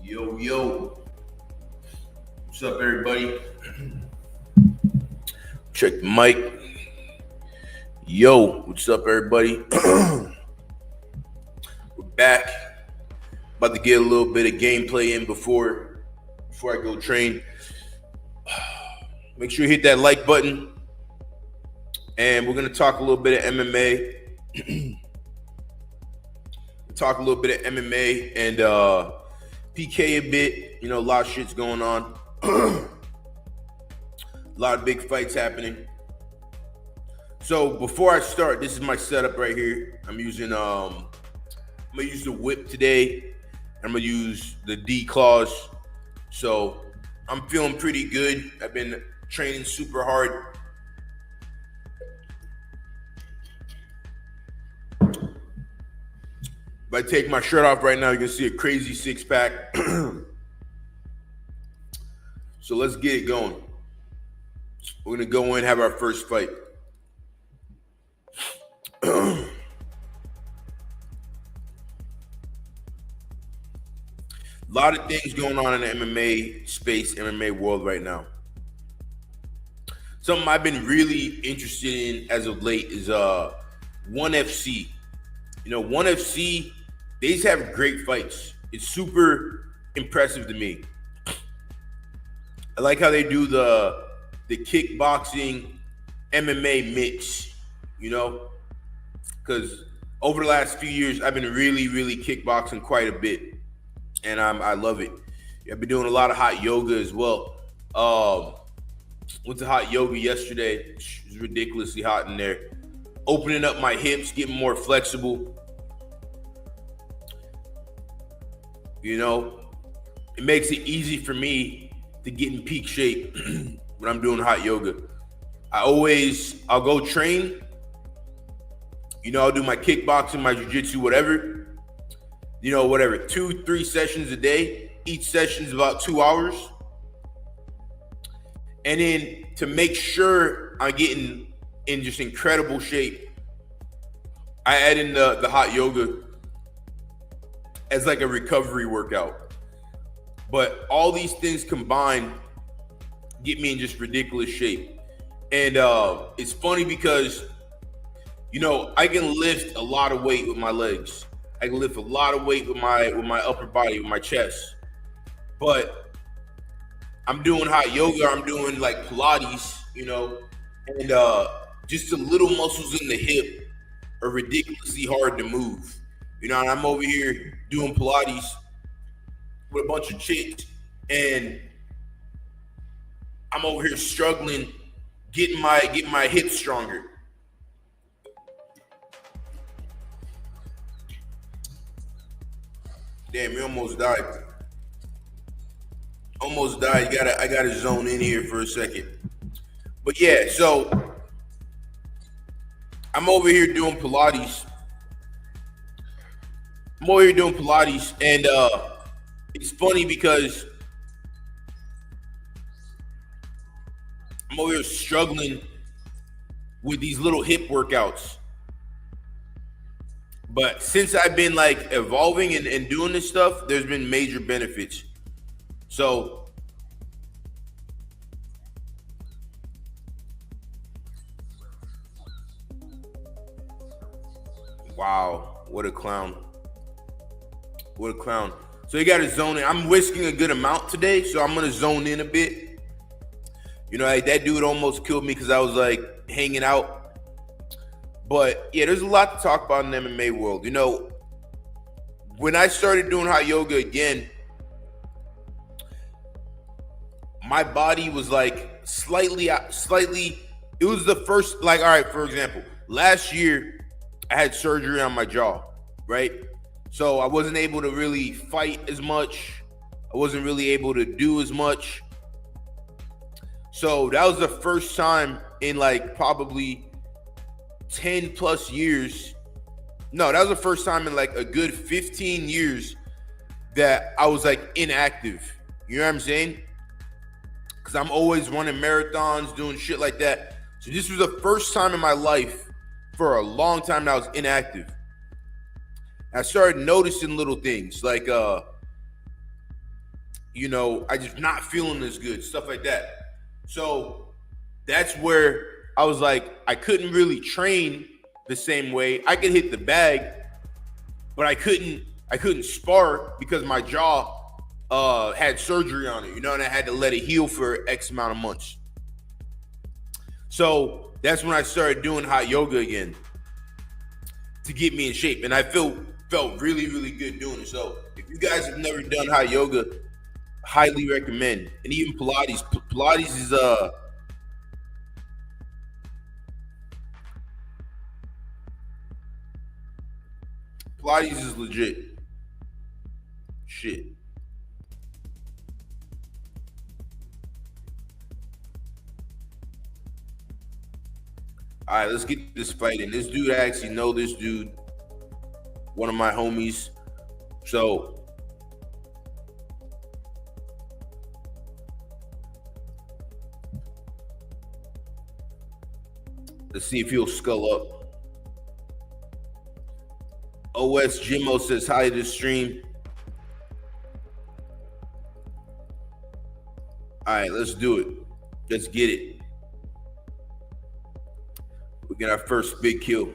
Yo, yo. What's up, everybody? Check the mic. Yo, what's up, everybody? We're back. About to get a little bit of gameplay in before I go train. Make sure you hit that like button. And we're going to talk a little bit of MMA. Talk a little bit of MMA and PK a bit. You know, a lot of shit's going on. A lot of big fights happening. So before I start, this is my setup right here. I'm gonna use the whip today. I'm gonna use the D claws. So I'm feeling pretty good. I've been training super hard. If I take my shirt off right now, you can see a crazy six-pack. So let's get it going. We're going to go in and have our first fight. A lot of things going on in the MMA space, MMA world right now. Something I've been really interested in as of late is ONE FC. You know, ONE FC, they just have great fights. It's super impressive to me. I like how they do the kickboxing MMA mix, you know, because over the last few years, I've been really kickboxing quite a bit, and I love it. I've been doing a lot of hot yoga as well. Went to hot yoga yesterday. It was ridiculously hot in there. Opening up my hips, getting more flexible. You know, it makes it easy for me to get in peak shape when I'm doing hot yoga. I'll go train. You know, I'll do my kickboxing, my jiu-jitsu, whatever. You know, whatever, 2-3 sessions a day. Each session is about 2 hours. And then to make sure I'm getting in just incredible shape, I add in the hot yoga as like a recovery workout. But all these things combined get me in just ridiculous shape. And it's funny because, you know, I can lift a lot of weight with my legs. I can lift a lot of weight with my upper body, with my chest. But I'm doing hot yoga, I'm doing like Pilates, you know, and just the little muscles in the hip are ridiculously hard to move. You know, and I'm over here doing Pilates with a bunch of chicks, and I'm over here struggling, getting my hips stronger. Damn, we almost died. Almost died. I gotta zone in here for a second. But yeah, so I'm over here doing Pilates. And it's funny because I'm over here struggling with these little hip workouts. But since I've been like evolving and doing this stuff, there's been major benefits. So wow, what a clown. What a clown. So you got to zone in. I'm whisking a good amount today, so I'm going to zone in a bit. You know, like that dude almost killed me because I was like hanging out. But yeah, there's a lot to talk about in the MMA world. You know, when I started doing hot yoga again, my body was like slightly, it was the first, like, all right, for example, last year I had surgery on my jaw, right? So I wasn't able to really fight as much. I wasn't really able to do as much. So that was the first time in like probably 10 plus years. No, that was the first time in like a good 15 years that I was like inactive. You know what I'm saying? Because I'm always running marathons, doing shit like that. So this was the first time in my life for a long time that I was inactive. I started noticing little things like I just not feeling as good, stuff like that. So that's where I was like, I couldn't really train the same way. I could hit the bag, but I couldn't spar because my jaw had surgery on it, and I had to let it heal for X amount of months. So that's when I started doing hot yoga again to get me in shape, and I felt really, really good doing it. So if you guys have never done hot yoga, highly recommend. And even Pilates. Pilates is legit. Shit. All right, let's get this fight in. This dude, I actually know this dude, one of my homies. So let's see if he'll skull up. OS Jimmo says hi to the stream. All right, let's do it. Let's get it. We get our first big kill.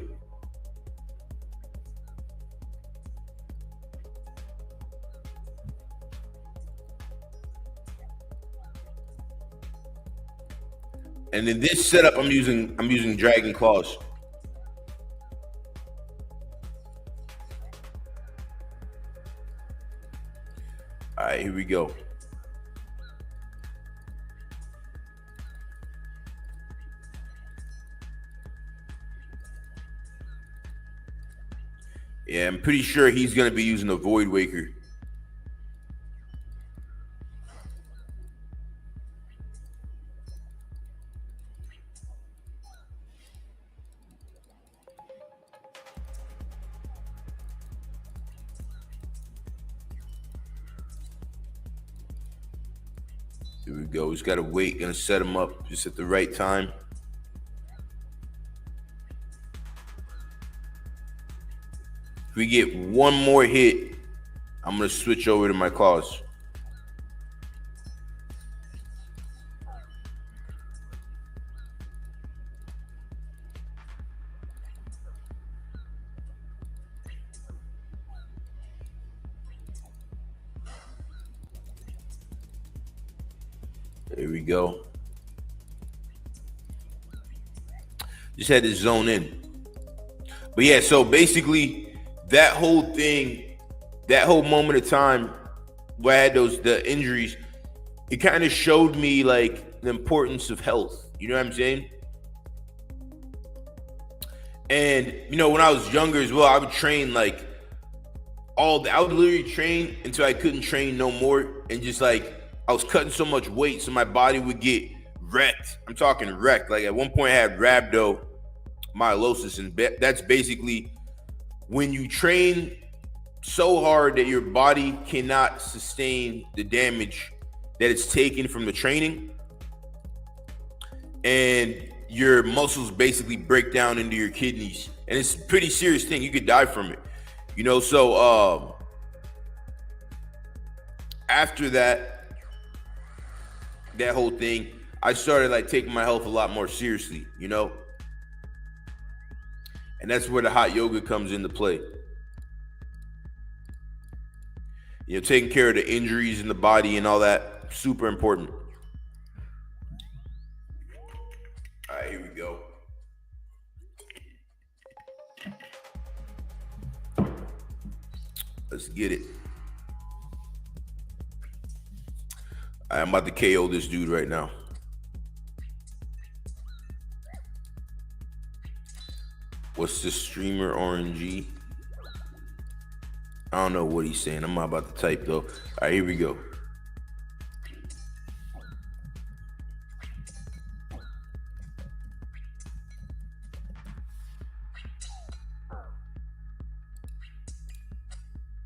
And in this setup, I'm using Dragon Claws. All right, here we go. Yeah, I'm pretty sure he's going to be using a Void Waker. Here we go. He's got to wait. Going to set him up just at the right time. If we get one more hit, I'm going to switch over to my claws. There we go. Just had to zone in. But yeah, so basically that whole thing, that whole moment of time where I had the injuries, it kind of showed me like the importance of health. You know what I'm saying? And when I was younger as well, I would train like I would literally train until I couldn't train no more, and just like I was cutting so much weight, so my body would get wrecked. I'm talking wrecked. Like at one point, I had rhabdomyolysis, and that's basically when you train so hard that your body cannot sustain the damage that it's taken from the training, and your muscles basically break down into your kidneys, and it's a pretty serious thing. You could die from it, So after that whole thing, I started like taking my health a lot more seriously, and that's where the hot yoga comes into play. Taking care of the injuries in the body and all that, super important. All right, here we go. Let's get it. All right, I'm about to KO this dude right now. What's this streamer RNG? I don't know what he's saying. I'm not about to type though. All right, here we go.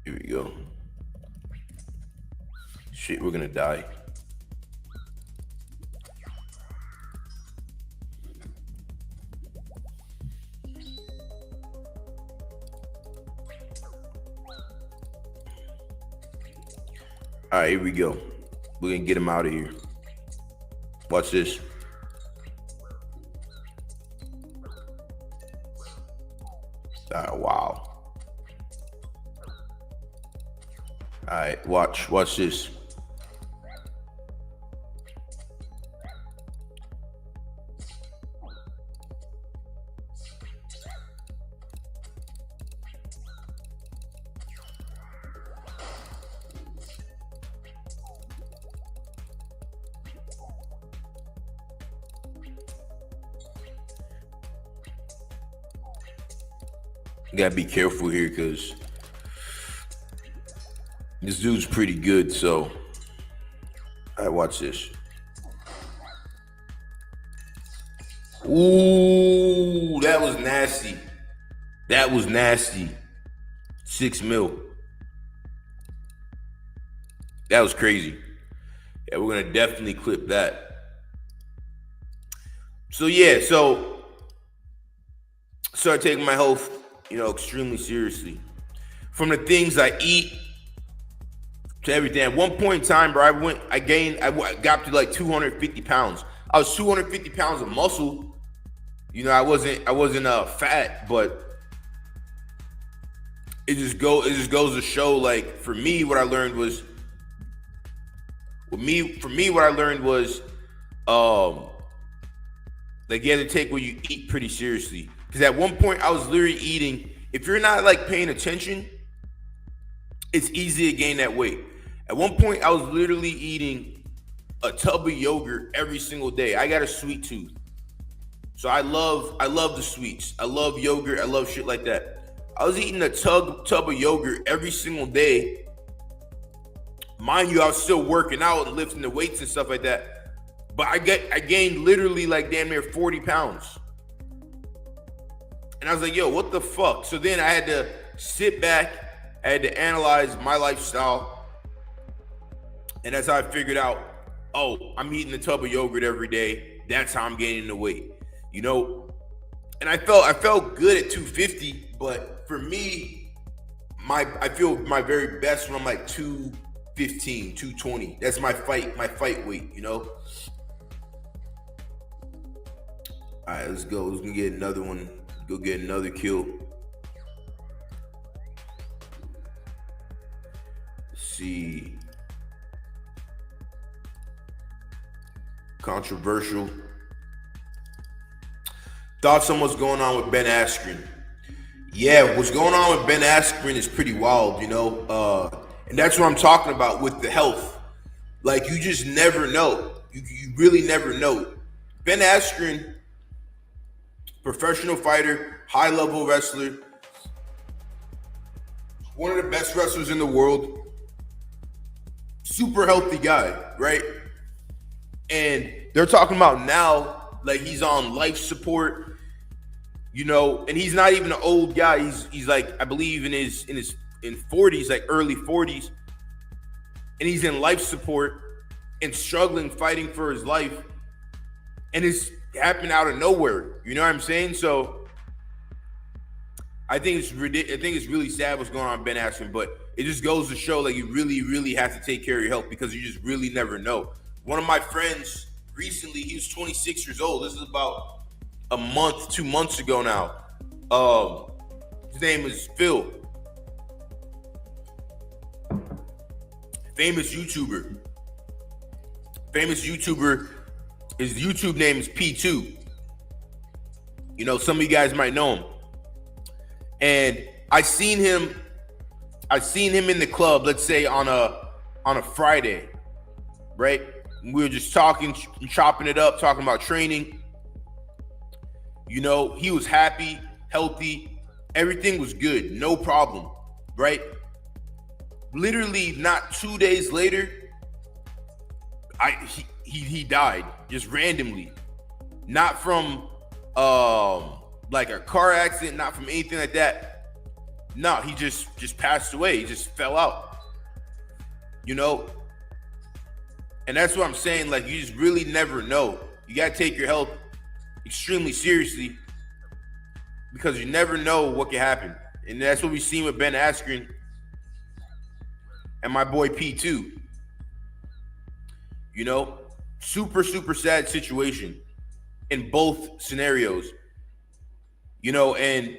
Here we go. Shit, we're gonna die. All right, here we go. We're gonna get him out of here. Watch this. Wow. All right, watch this. You gotta be careful here because this dude's pretty good. So, all right, watch this. Ooh, that was nasty. That was nasty. 6 mil. That was crazy. Yeah, we're gonna definitely clip that. So yeah, so start taking my health, extremely seriously. From the things I eat to everything. At one point in time, bro, I got to like 250 pounds. I was 250 pounds of muscle. I wasn't fat, but it just goes to show, like, for me, what I learned was, like, you have to take what you eat pretty seriously. Because at one point, I was literally eating, if you're not, like, paying attention, it's easy to gain that weight. At one point, I was literally eating a tub of yogurt every single day. I got a sweet tooth. So I love the sweets. I love yogurt. I love shit like that. I was eating a tub of yogurt every single day. Mind you, I was still working out and lifting the weights and stuff like that. But I gained literally like damn near 40 pounds. And I was like, yo, what the fuck? So then I had to sit back. I had to analyze my lifestyle. And that's how I figured out, oh, I'm eating a tub of yogurt every day. That's how I'm gaining the weight. And I felt good at 250, but for me, I feel my very best when I'm like 215, 220. That's my fight weight, All right, let's go. Let's get another one. Go get another kill. Let's see. Controversial. Thoughts on what's going on with Ben Askren? Yeah, what's going on with Ben Askren is pretty wild, and that's what I'm talking about with the health. Like, you just never know. You really never know. Ben Askren, professional fighter, high-level wrestler, one of the best wrestlers in the world, super healthy guy, right? And they're talking about now, like, he's on life support, and he's not even an old guy. He's like, I believe in his 40s, like early 40s, and he's in life support and struggling, fighting for his life, and it's happened out of nowhere. You know what I'm saying? So I think it's ridiculous. I think it's really sad what's going on with Ben Askren, but it just goes to show, like, you really, really have to take care of your health because you just really never know. One of my friends recently, he was 26 years old. This is about a month, 2 months ago now. His name is Phil. Famous YouTuber. His YouTube name is P2. Some of you guys might know him. And I seen him in the club, let's say on a Friday, right? We were just talking, chopping it up, talking about training. He was happy, healthy. Everything was good. No problem, right? Literally not 2 days later, he died just randomly. Not from like a car accident, not from anything like that. No, he just passed away. He just fell out. And that's what I'm saying. Like, you just really never know. You got to take your health extremely seriously because you never know what can happen. And that's what we've seen with Ben Askren and my boy P2. You know, super, super sad situation in both scenarios. You know, and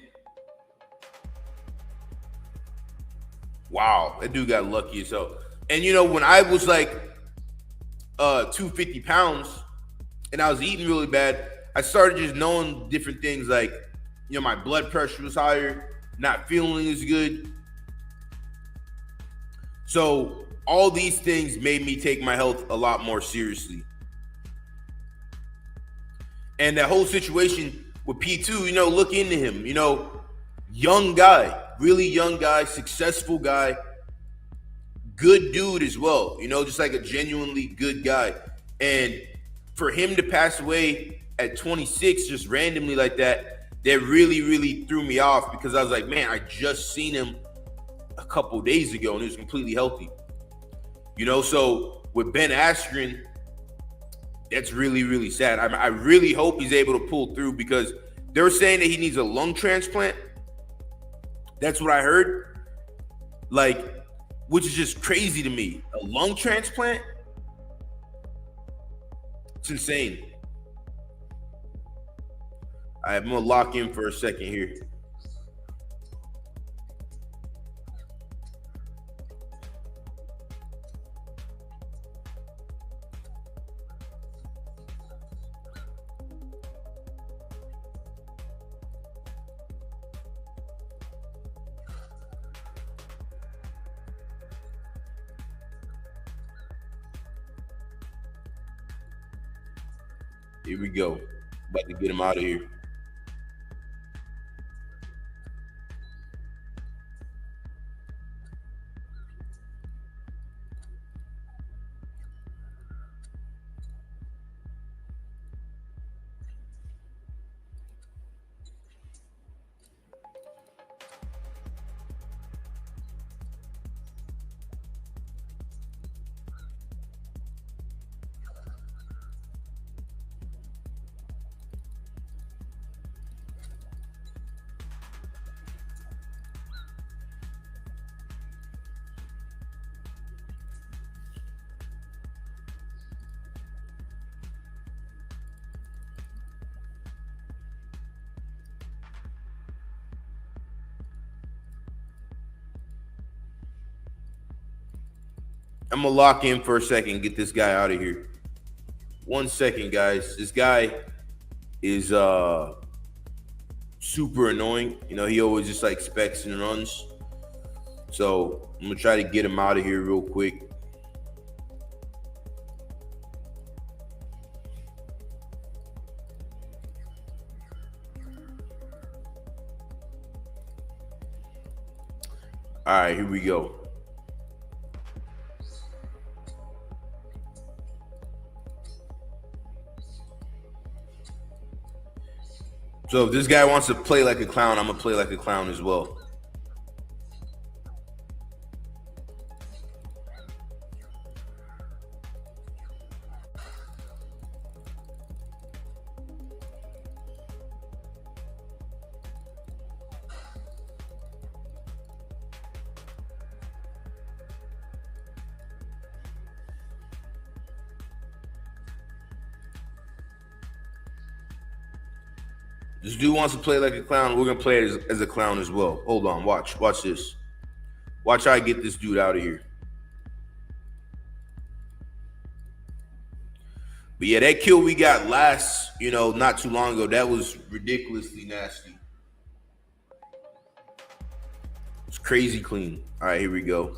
wow, that dude got lucky as hell. And you know, when I was like 250 pounds and I was eating really bad, I started just knowing different things like, you know, my blood pressure was higher, not feeling as good. So all these things made me take my health a lot more seriously. And that whole situation with P2, you know, look into him, you know, young guy, really young guy, successful guy, good dude as well, you know, just like a genuinely good guy. And for him to pass away at 26 just randomly like that, that really, really threw me off, because I was like, man, I just seen him a couple days ago and he was completely healthy. You know, so with Ben Askren, that's really, really sad. I really hope he's able to pull through, because they were saying that he needs a lung transplant. That's what I heard. Like, which is just crazy to me. A lung transplant? It's insane. All right, I'm gonna lock in for a second here. Here we go. About to get him out of here. I'm gonna lock in for a second and get this guy out of here. 1 second, guys. This guy is super annoying. You know, he always just like specs and runs. So I'm gonna try to get him out of here real quick. All right, here we go. So if this guy wants to play like a clown, I'm gonna play like a clown as well. This dude wants to play like a clown. We're gonna play it as a clown as well. Hold on, watch this. Watch how I get this dude out of here. But yeah, that kill we got last, you know, not too long ago, that was ridiculously nasty. It's crazy clean. All right, here we go.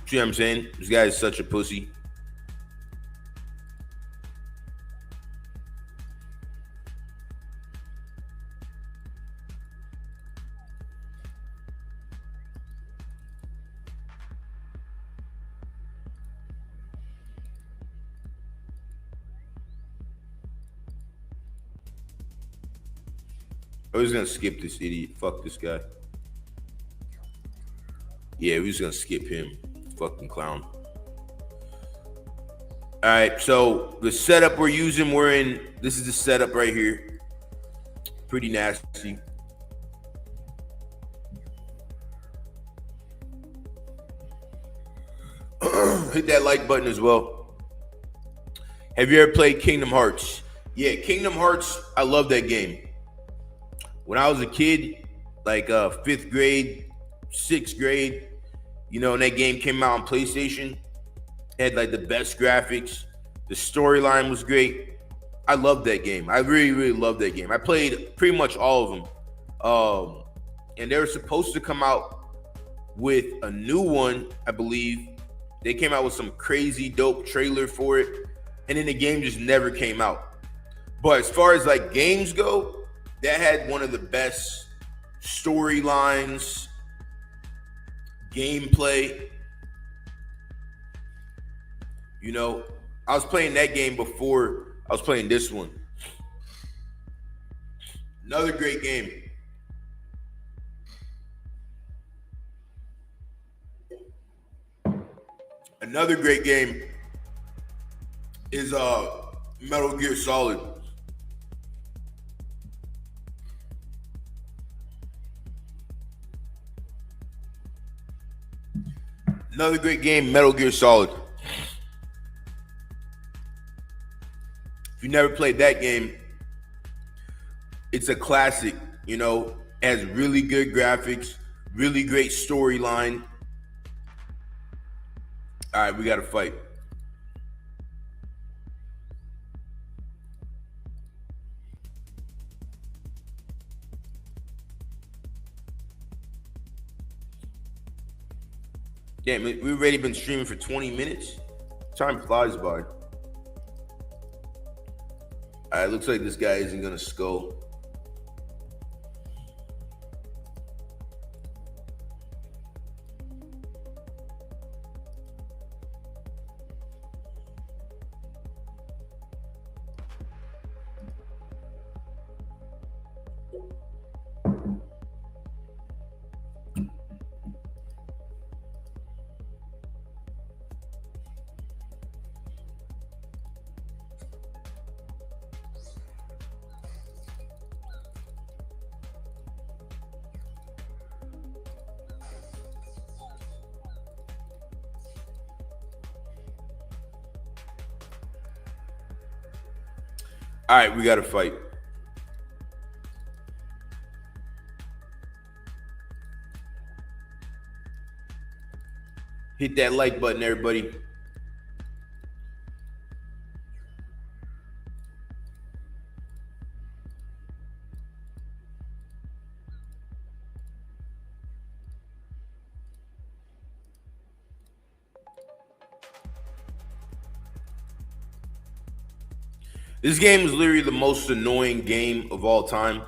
See what I'm saying? This guy is such a pussy. I was gonna skip this idiot. Fuck this guy. Yeah, we're just gonna skip him. Fucking clown. All right, so the setup we're using, this is the setup right here. Pretty nasty. Hit that like button as well. Have you ever played Kingdom Hearts? Yeah, Kingdom Hearts, I love that game. When I was a kid, like 5th grade, 6th grade, you know, and that game came out on PlayStation, it had like the best graphics. The storyline was great. I loved that game. I really, really loved that game. I played pretty much all of them. And they were supposed to come out with a new one, I believe. They came out with some crazy dope trailer for it, and then the game just never came out. But as far as like games go, that had one of the best storylines, gameplay. You know, I was playing that game before I was playing this one. Another great game. Another great game is Metal Gear Solid. Another great game, Metal Gear Solid. If you never played that game, it's a classic. You know, it has really good graphics, really great storyline. All right, we got to fight. Damn, we've already been streaming for 20 minutes. Time flies by. All right, looks like this guy isn't gonna skull. All right, we got to fight. Hit that like button, everybody. This game is literally the most annoying game of all time,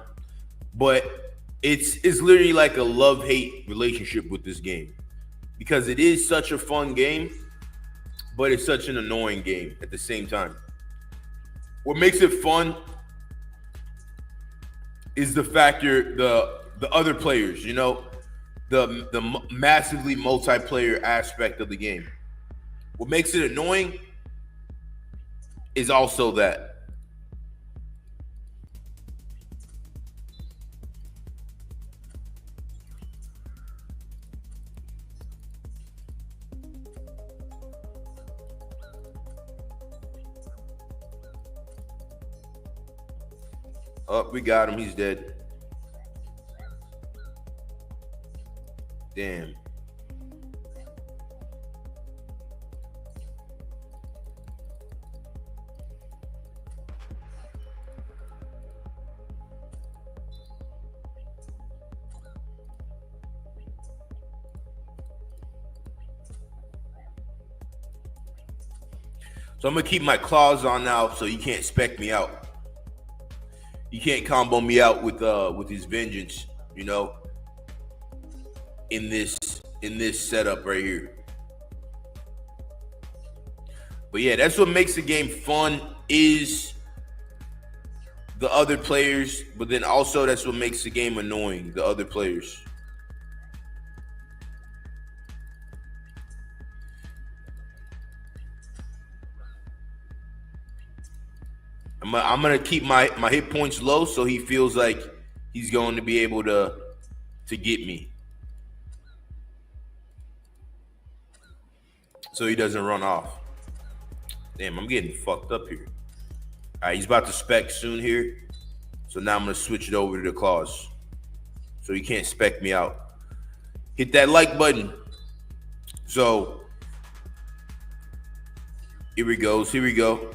but it's literally like a love-hate relationship with this game because it is such a fun game, but it's such an annoying game at the same time. What makes it fun is the factor, the other players, you know, the massively multiplayer aspect of the game. What makes it annoying is also that. Oh, we got him. He's dead. Damn. So I'm gonna keep my claws on now, so you can't spec me out. You can't combo me out with his vengeance, you know. In this setup right here. But yeah, that's what makes the game fun is the other players, but then also that's what makes the game annoying, the other players. I'm gonna keep my hit points low so he feels like he's going to be able to get me, so he doesn't run off. Damn, I'm getting fucked up here. All right, he's about to spec soon here, so now I'm gonna switch it over to the claws, so he can't spec me out. Hit that like button. So here we go. Here we go.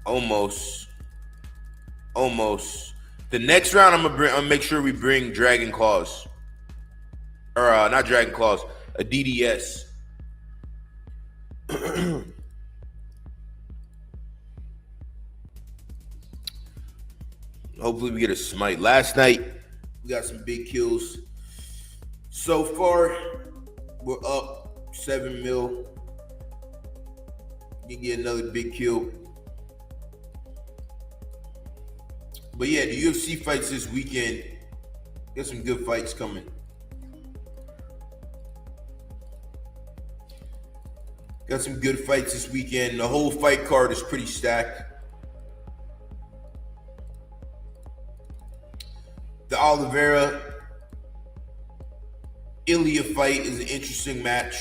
Almost. The next round, I'm gonna make sure we bring Dragon Claws, or not Dragon Claws, a DDS. Hopefully we get a smite. Last night we got some big kills. So far we're up 7 mil. You can get another big kill. But yeah, the UFC fights this weekend. Got some good fights coming. Got some good fights this weekend. The whole fight card is pretty stacked. The Oliveira Ilya fight is an interesting match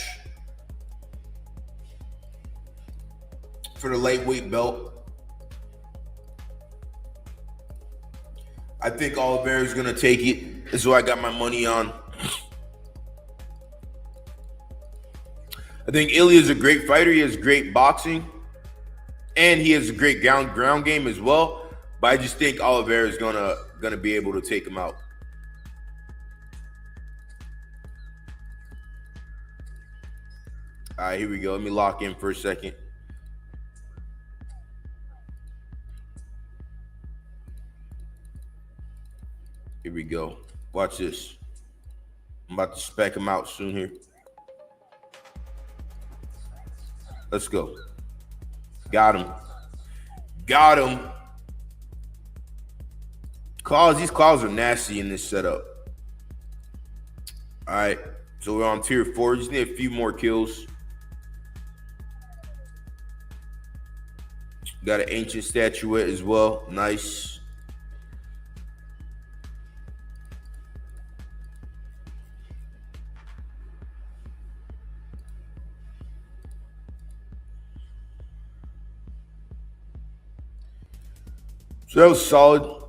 for the lightweight belt. I think Oliveira is going to take it. This is what I got my money on. I think Ilya is a great fighter. He has great boxing. And he has a great ground game as well. But I just think Oliveira is gonna be able to take him out. All right, here we go. Let me lock in for a second. Here we go. Watch this. I'm about to spec him out soon here. Let's go. Got him. Got him. Claws. These claws are nasty in this setup. All right. So we're on tier 4. Just need a few more kills. Got an ancient statuette as well. Nice. So that was solid.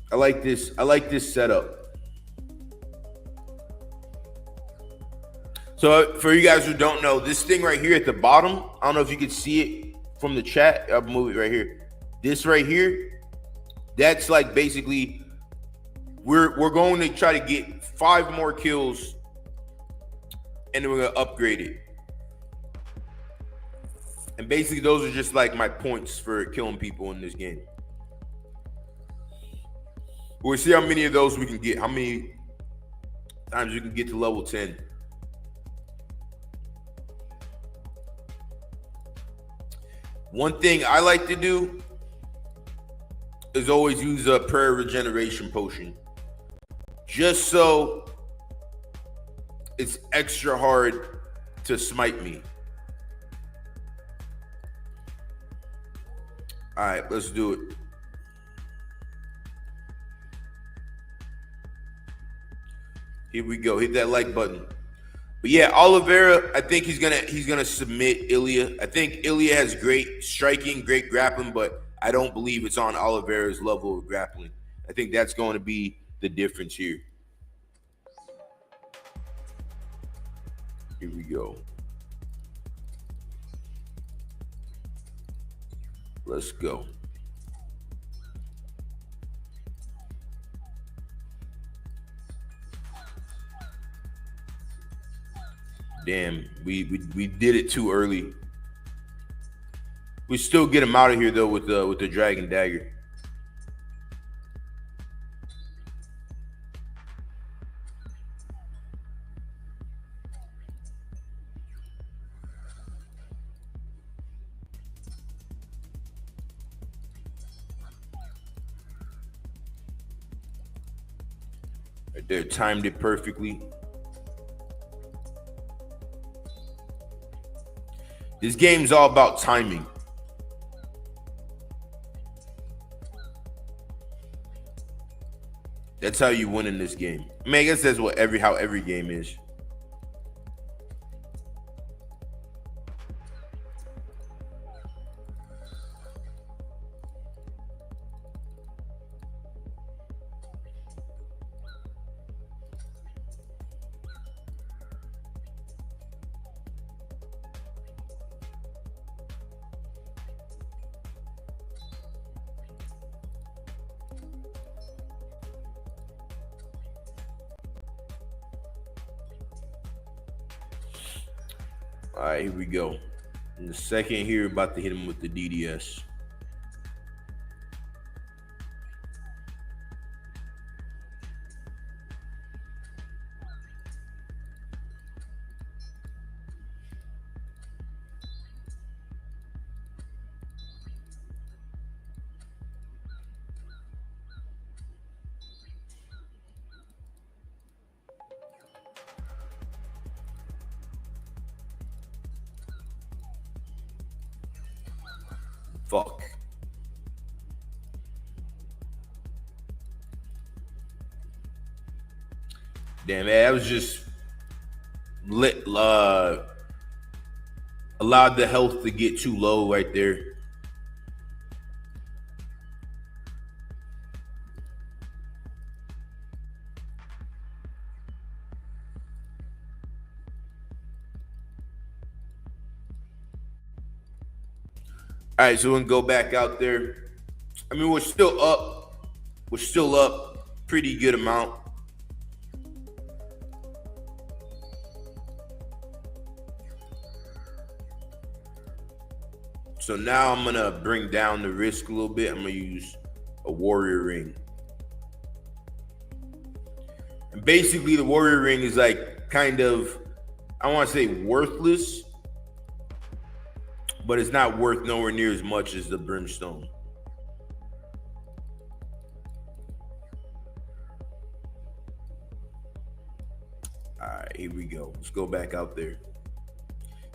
I like this. I like this setup. So for you guys who don't know, this thing right here at the bottom, I don't know if you can see it from the chat. I'll move it right here. This right here, that's like basically we're going to try to get 5 more kills, and then we're gonna upgrade it. And basically, those are just like my points for killing people in this game. We'll see how many of those we can get. How many times we can get to level 10. One thing I like to do is always use a prayer regeneration potion. Just so it's extra hard to smite me. All right, let's do it. Here we go. Hit that like button. But yeah, Oliveira, I think he's gonna submit Ilya. I think Ilya has great striking, great grappling, but I don't believe it's on Oliveira's level of grappling. I think that's going to be the difference here. Here we go. Let's go. Damn, we did it too early. We still get him out of here though with the dragon dagger. Right there, timed it perfectly. This game's all about timing. That's how you win in this game. I mean, I guess that's how every game is. All right, here we go. In the second here, about to hit him with the DDS. Fuck. Damn, man, I was just allowed the health to get too low right there. All right, so we're gonna go back out there. I mean, we're still up. We're still up pretty good amount. So now I'm gonna bring down the risk a little bit. I'm gonna use a warrior ring. And basically the warrior ring is like kind of, I don't want to say worthless, but it's not worth nowhere near as much as the brimstone. All right, here we go. Let's go back out there.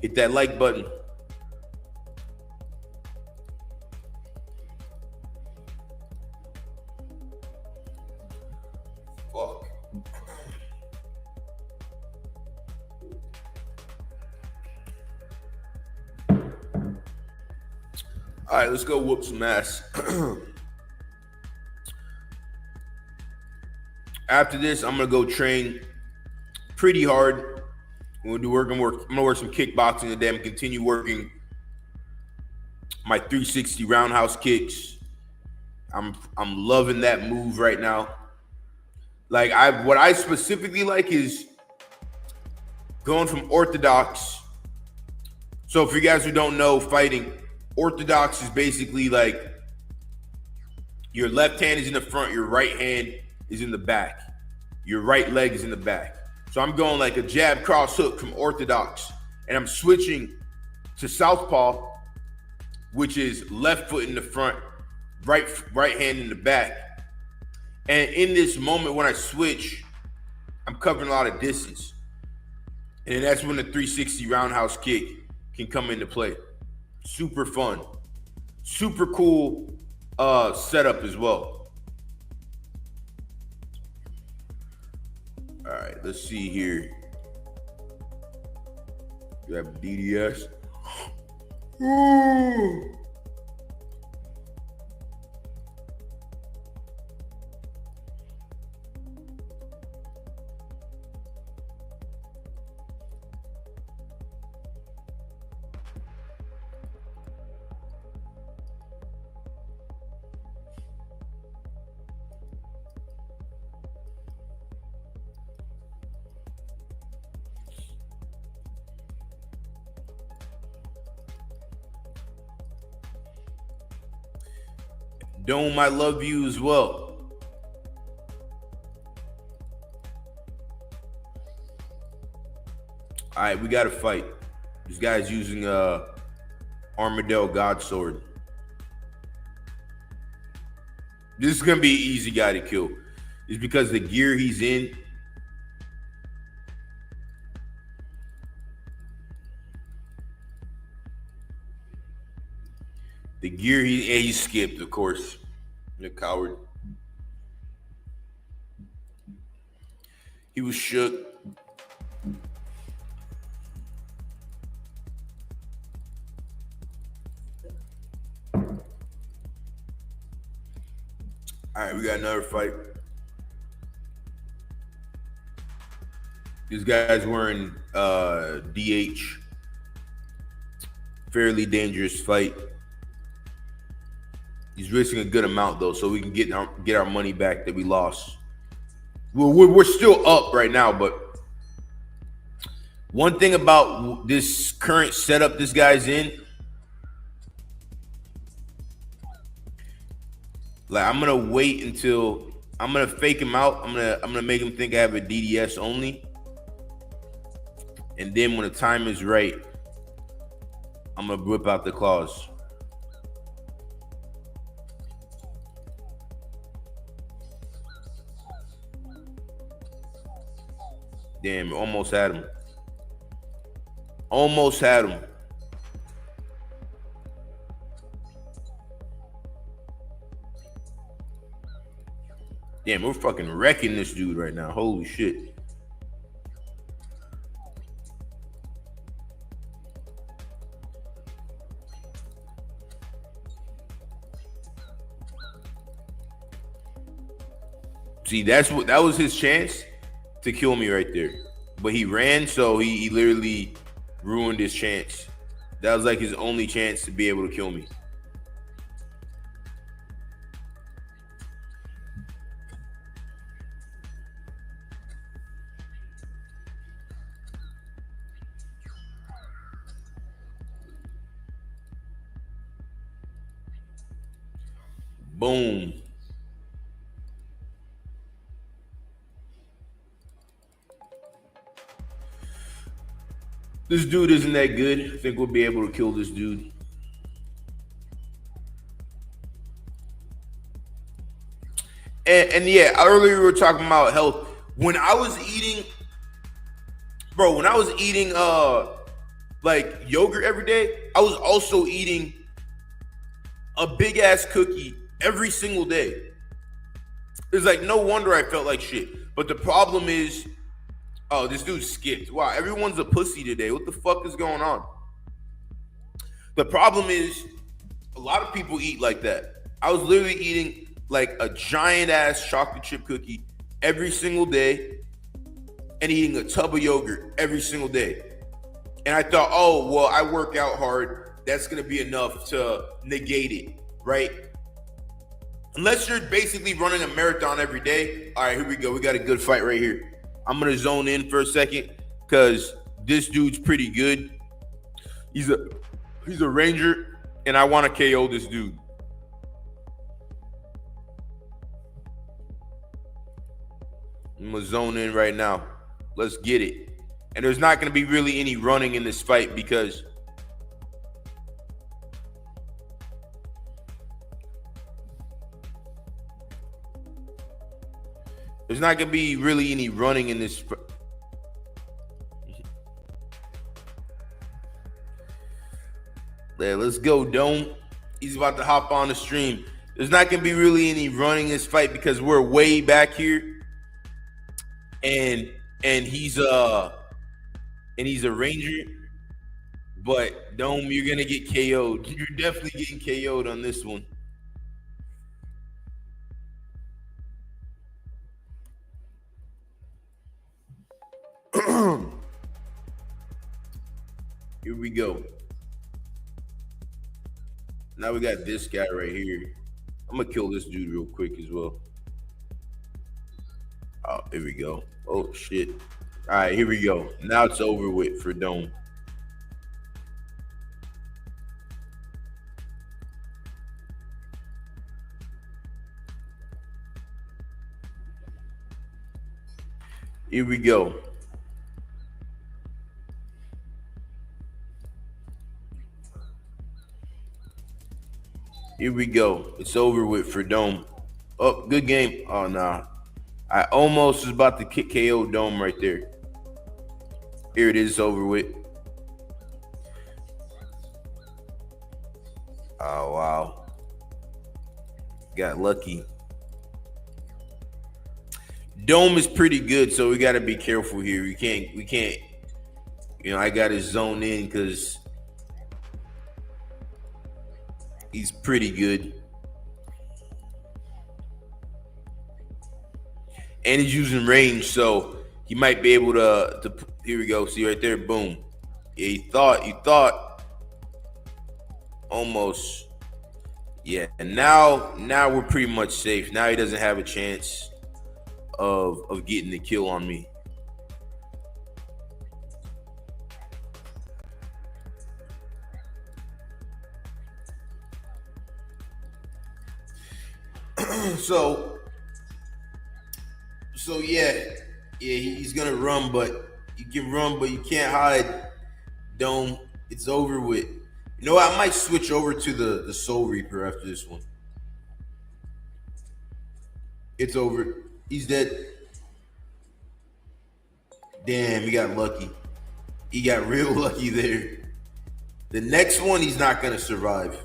Hit that like button. Fuck. All right, let's go whoop some ass. After this, I'm gonna go train pretty hard. I'm gonna work some kickboxing today. I'm gonna continue working my 360 roundhouse kicks. I'm loving that move right now. Like what I specifically like is going from orthodox. So for you guys who don't know fighting, orthodox is basically like your left hand is in the front, your right hand is in the back, your right leg is in the back. So I'm going like a jab cross hook from orthodox, and I'm switching to southpaw, which is left foot in the front, right hand in the back. And in this moment when I switch, I'm covering a lot of distance. And that's when the 360 roundhouse kick can come into play. Super fun. Super cool setup as well. All right, let's see here. Grab DDS. Dome, I love you as well. All right, we got to fight. This guy's using a Armadillo God Sword. This is going to be an easy guy to kill. It's because the gear he's in. The gear he skipped, of course. The coward. He was shook. All right, we got another fight. This guy's wearing DH. Fairly dangerous fight. He's risking a good amount though, so we can get our money back that we lost. We're still up right now, but one thing about this current setup this guy's in, like I'm gonna wait until I'm gonna fake him out. I'm gonna make him think I have a DDS only, and then when the time is right, I'm gonna whip out the claws. Damn, almost had him. Almost had him. Damn, we're fucking wrecking this dude right now. Holy shit. See, that was his chance to kill me right there. But he ran, so he literally ruined his chance. That was like his only chance to be able to kill me. Boom. This dude isn't that good. I think we'll be able to kill this dude. And yeah, earlier we were talking about health. When I was eating, bro, like yogurt every day, I was also eating a big ass cookie every single day. It's like no wonder I felt like shit. But the problem is, oh, this dude skipped. Wow, everyone's a pussy today. What the fuck is going on? The problem is, a lot of people eat like that. I was literally eating like a giant ass chocolate chip cookie every single day and eating a tub of yogurt every single day. And I thought, oh, well, I work out hard. That's going to be enough to negate it, right? Unless you're basically running a marathon every day. All right, here we go. We got a good fight right here. I'm going to zone in for a second because this dude's pretty good. He's a ranger, and I want to KO this dude. I'm going to zone in right now. Let's get it. And there's not going to be really any running in this fight because there's not going to be really any running in this. Yeah, let's go, Dome. He's about to hop on the stream. There's not going to be really any running in this fight because we're way back here. And he's a ranger. But Dome, you're going to get KO'd. You're definitely getting KO'd on this one. Here we go. Now we got this guy right here. I'm gonna kill this dude real quick as well. Oh, here we go. Oh shit. All right, here we go. Now it's over with for Dome. Here we go. Here we go. It's over with for Dome. Oh, good game. Oh, nah. I almost was about to kick KO Dome right there. Here it is, over with. Oh wow. Got lucky. Dome is pretty good, so we gotta be careful here. We can't, I gotta zone in because he's pretty good. And he's using range, so he might be able to here we go. See right there, boom. Yeah, he thought almost. Yeah, and now we're pretty much safe. Now he doesn't have a chance of getting the kill on me. So yeah, he's gonna run, but you can run, but you can't hide. Dome, it's over with. You know what? I might switch over to the Soul Reaper after this one. It's over. He's dead. Damn, he got lucky. He got real lucky there. The next one, he's not gonna survive.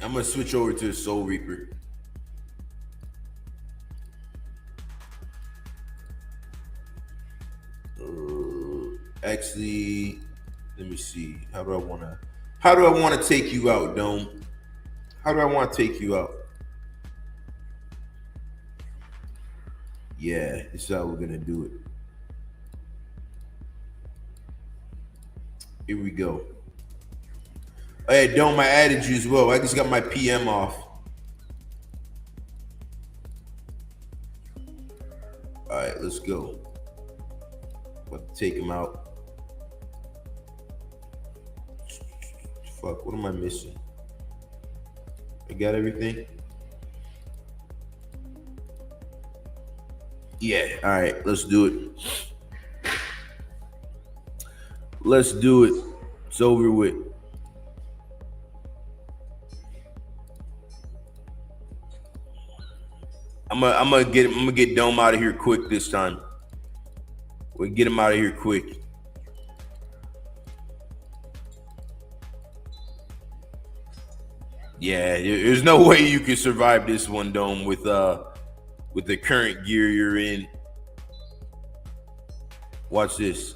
I'm gonna switch over to the Soul Reaper. Actually, let me see. How do I wanna take you out, Dome? How do I wanna take you out? Yeah, this is how we're gonna do it. Here we go. Hey, Dome, I added you as well. I just got my PM off. All right, let's go. About to take him out. Fuck, what am I missing? I got everything? Yeah, all right, let's do it. Let's do it. It's over with. I'm gonna get Dome out of here quick this time. We'll get him out of here quick. Yeah, there's no way you can survive this one, Dome, with the current gear you're in. Watch this.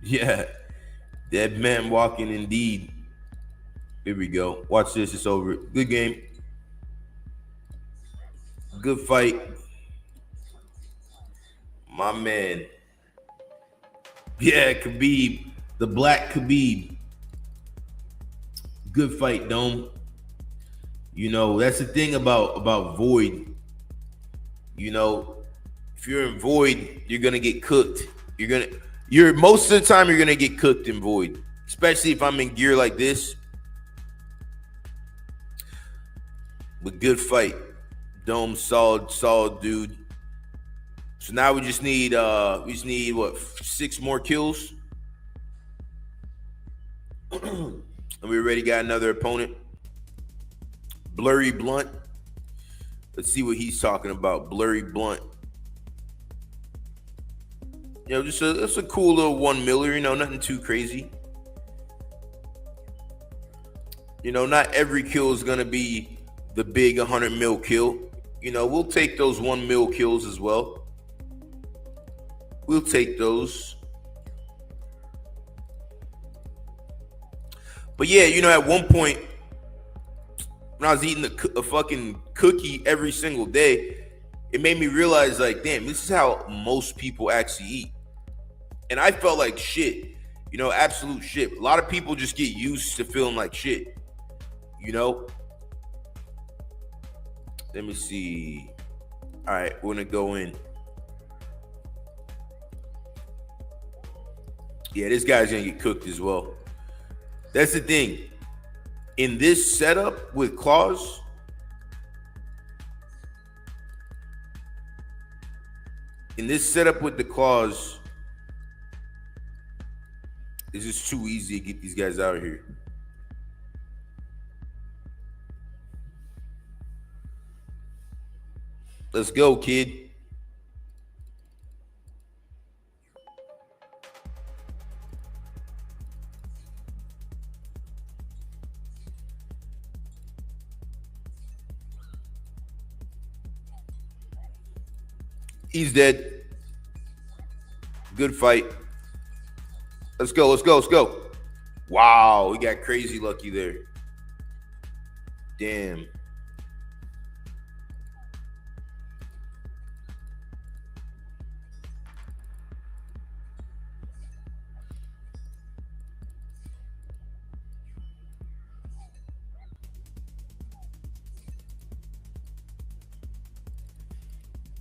Yeah, dead man walking indeed. Here we go. Watch this. It's over. Good game. Good fight. My man. Yeah, Khabib. The Black Khabib. Good fight, Dome. That's the thing about Void. If you're in Void, you're gonna get cooked. Most of the time you're gonna get cooked in Void. Especially if I'm in gear like this. But good fight. Dome, solid dude. So now we just need what, 6 more kills? And we already got another opponent. Blurry Blunt. Let's see what he's talking about. Blurry Blunt. It's a cool little 1 miller, nothing too crazy. Not every kill is gonna be the big 100 mil kill. We'll take those 1 mil kills as well. We'll take those. But yeah, at one point, when I was eating a fucking cookie every single day, it made me realize, like, damn, this is how most people actually eat. And I felt like shit, absolute shit. A lot of people just get used to feeling like shit, Let me see. All right, we're gonna go in. Yeah, this guy's gonna get cooked as well. That's the thing. In this setup with claws, the claws, it's just too easy to get these guys out of here. Let's go, kid. He's dead. Good fight. Let's go, let's go, let's go. Wow, we got crazy lucky there. Damn.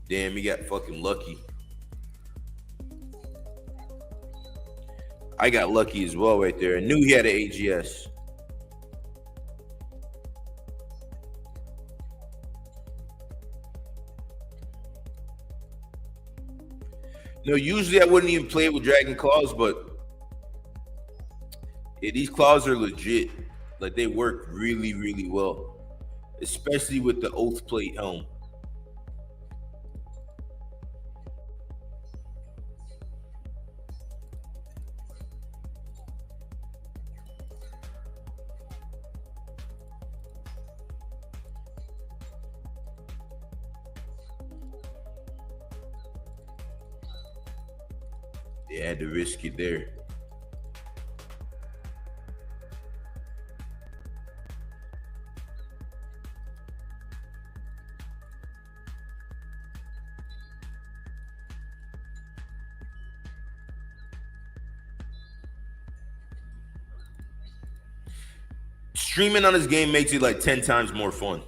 Damn, he got fucking lucky. I got lucky as well right there. I knew he had an AGS. No, usually I wouldn't even play with Dragon Claws, but yeah, these claws are legit. Like, they work really, really well, especially with the Oath Plate helm. They had to risk it there. Streaming on this game makes it like 10 times more fun.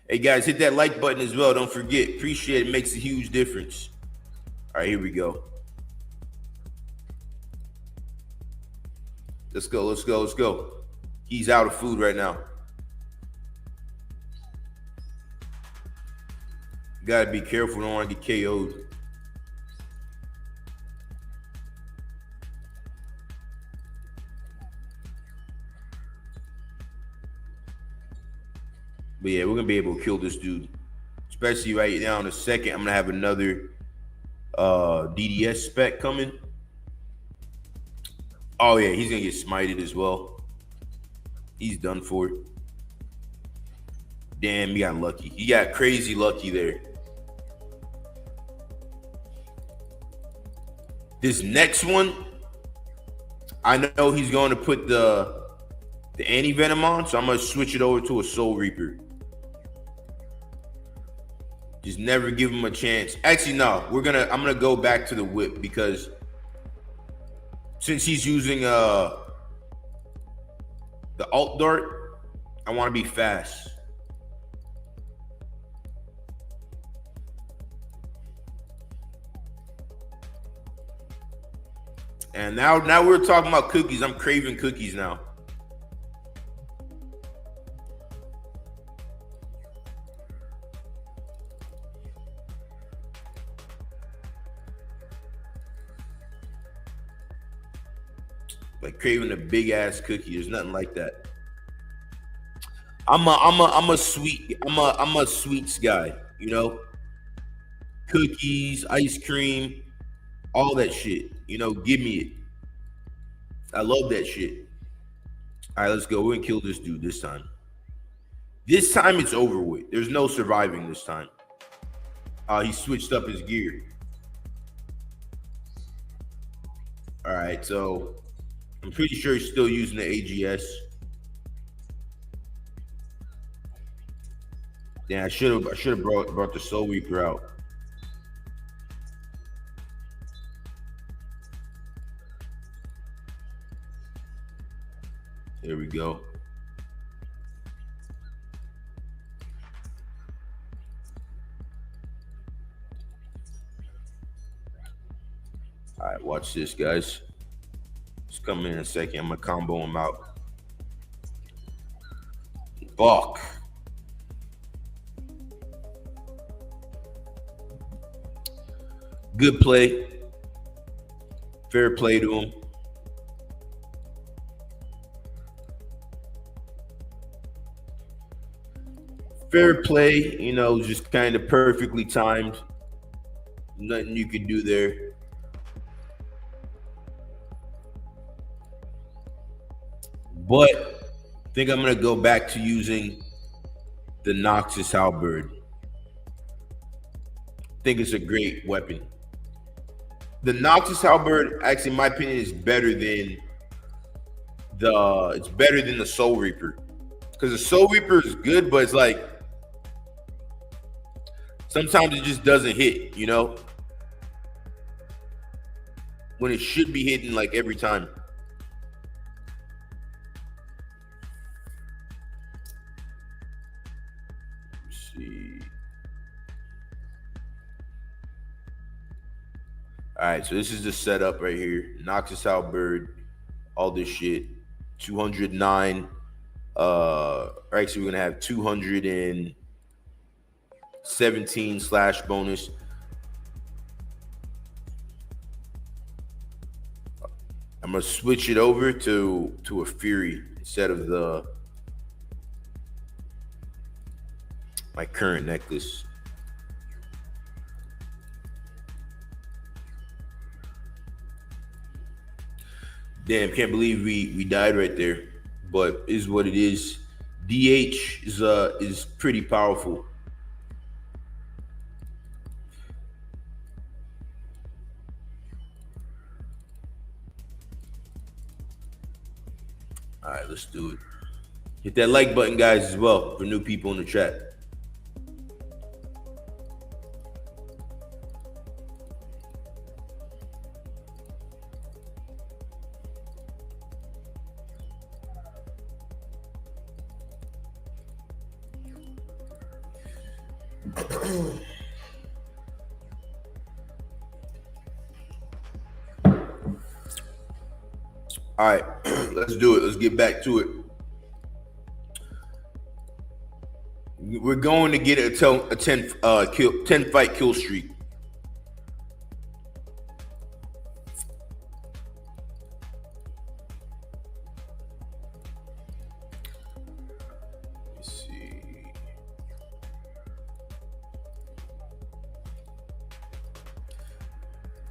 Hey guys, hit that like button as well. Don't forget. Appreciate it. Makes a huge difference. All right, here we go. Let's go, let's go, let's go. He's out of food right now. Gotta be careful. Don't want to get KO'd. But yeah, we're gonna be able to kill this dude. Especially right now in a second. I'm gonna have another DDS spec coming. Oh yeah, he's gonna get smited as well. He's done for it. Damn, he got lucky. He got crazy lucky there. This next one, I know he's going to put the anti-venom on, so I'm gonna switch it over to a Soul Reaper. Just never give him a chance. Actually, no. I'm gonna go back to the whip because since he's using the alt dart, I want to be fast. And now we're talking about cookies. I'm craving cookies now. Like craving a big ass cookie. There's nothing like that. I'm a sweets guy, you know? Cookies, ice cream, all that shit. You know, give me it. I love that shit. All right, let's go. We're gonna kill this dude this time. This time it's over with. There's no surviving this time. He switched up his gear. All right, so I'm pretty sure he's still using the AGS. Yeah, I should have brought the Soul Reaper out. There we go. All right, watch this, guys. Just come in a second. I'm gonna combo him out. Fuck. Good play. Fair play to him. Fair play, just kind of perfectly timed. Nothing you could do there. But I think I'm gonna go back to using the Noxus Halberd. I think it's a great weapon. The Noxus Halberd, actually, in my opinion, is better than the Soul Reaper. Because the Soul Reaper is good, but it's like sometimes it just doesn't hit, when it should be hitting like every time. Let's see. All right, so this is the setup right here. Noxus Halberd, all this shit. 209. Actually, we're gonna have 217 slash bonus. I'm gonna switch it over to a Fury instead of my current necklace. Damn, can't believe we died right there. But is what it is. DH is pretty powerful. All right, let's do it. Hit that like button, guys, as well, for new people in the chat. All right, let's do it. Let's get back to it. We're going to get a 10 fight kill streak. Let's see.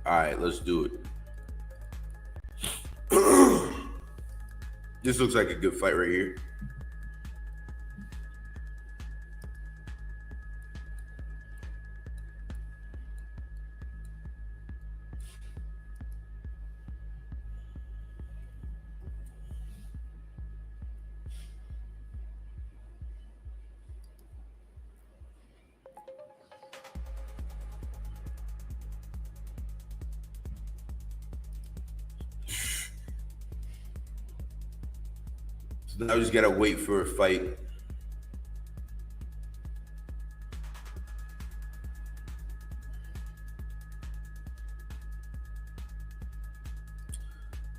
All right, let's do it. This looks like a good fight right here. So now we just gotta wait for a fight.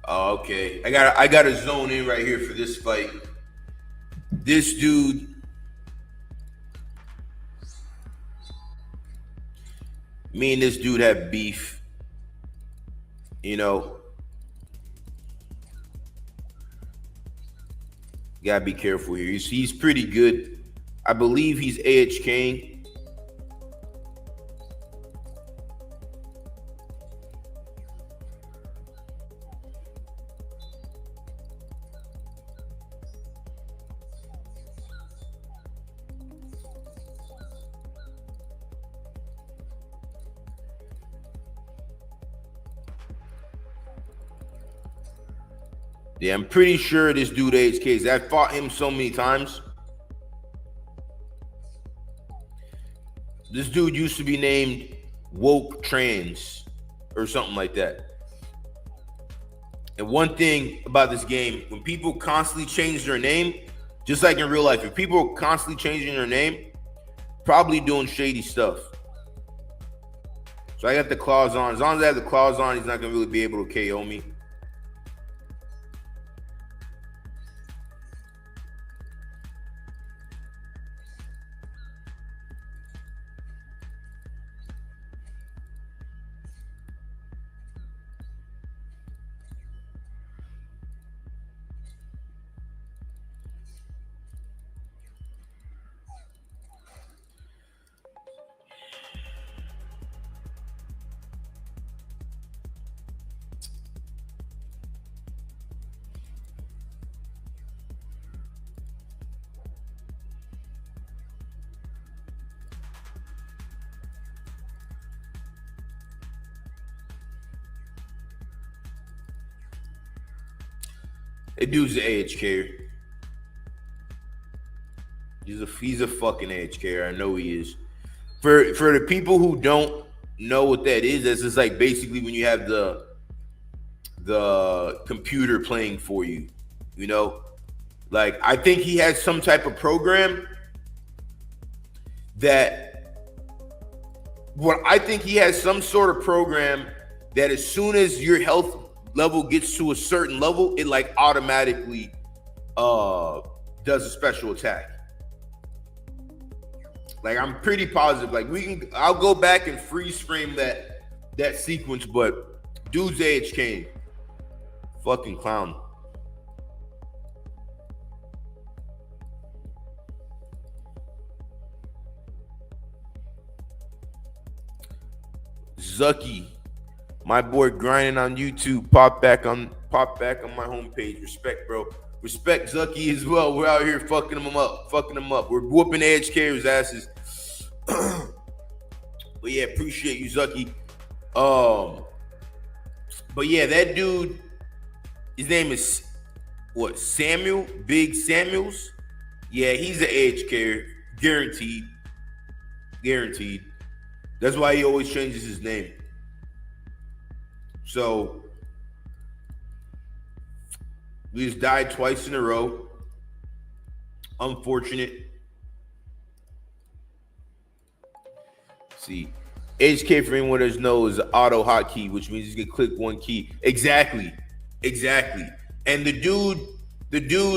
Oh, okay, I gotta zone in right here for this fight. This dude, me and this dude have beef. Gotta be careful here. He's pretty good. I believe he's AHKing. Yeah, I'm pretty sure this dude AHKs. I've fought him so many times. This dude used to be named Woke Trans or something like that. And one thing about this game, when people constantly change their name, just like in real life, if people are constantly changing their name, probably doing shady stuff. So I got the claws on. As long as I have the claws on, he's not going to really be able to KO me. That dude's an AHKer. He's a fucking AHKer. I know he is. For the people who don't know what that is, that's just like basically when you have the computer playing for you, you know? Like, I think he has some type of program that I think he has some sort of program that as soon as your health level gets to a certain level, it like automatically does a special attack. Like, I'm pretty positive. Like, I'll go back and freeze frame that sequence, but dude's AHK. Fucking clown. Zucky, my boy grinding on YouTube. Pop back on my homepage. Respect, bro. Respect Zucky as well. We're out here fucking them up. We're whooping AHKers asses. But yeah, appreciate you, Zucky. But yeah, that dude, his name is what? Samuel? Big Samuels? Yeah, he's an AHK, guaranteed. Guaranteed. That's why he always changes his name. So we just died twice in a row. Unfortunate. See, HK for anyone that doesn't know is an auto hotkey, which means you can click one key. Exactly. And the dude,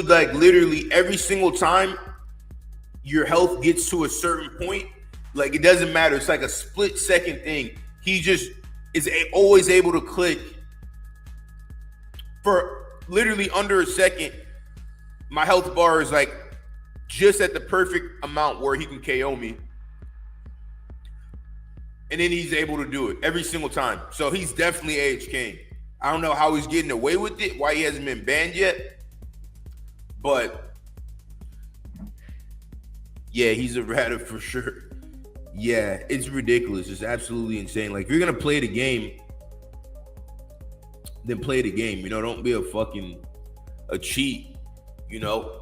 like literally every single time your health gets to a certain point, like it doesn't matter. It's like a split second thing. He just is always able to click for literally under a second. My health bar is like just at the perfect amount where he can KO me. And then he's able to do it every single time. So he's definitely AHK. I don't know how he's getting away with it, why he hasn't been banned yet. But yeah, he's a ratter for sure. Yeah, it's ridiculous. It's absolutely insane. Like, if you're going to play the game, then play the game. You know, don't be a cheat, you know.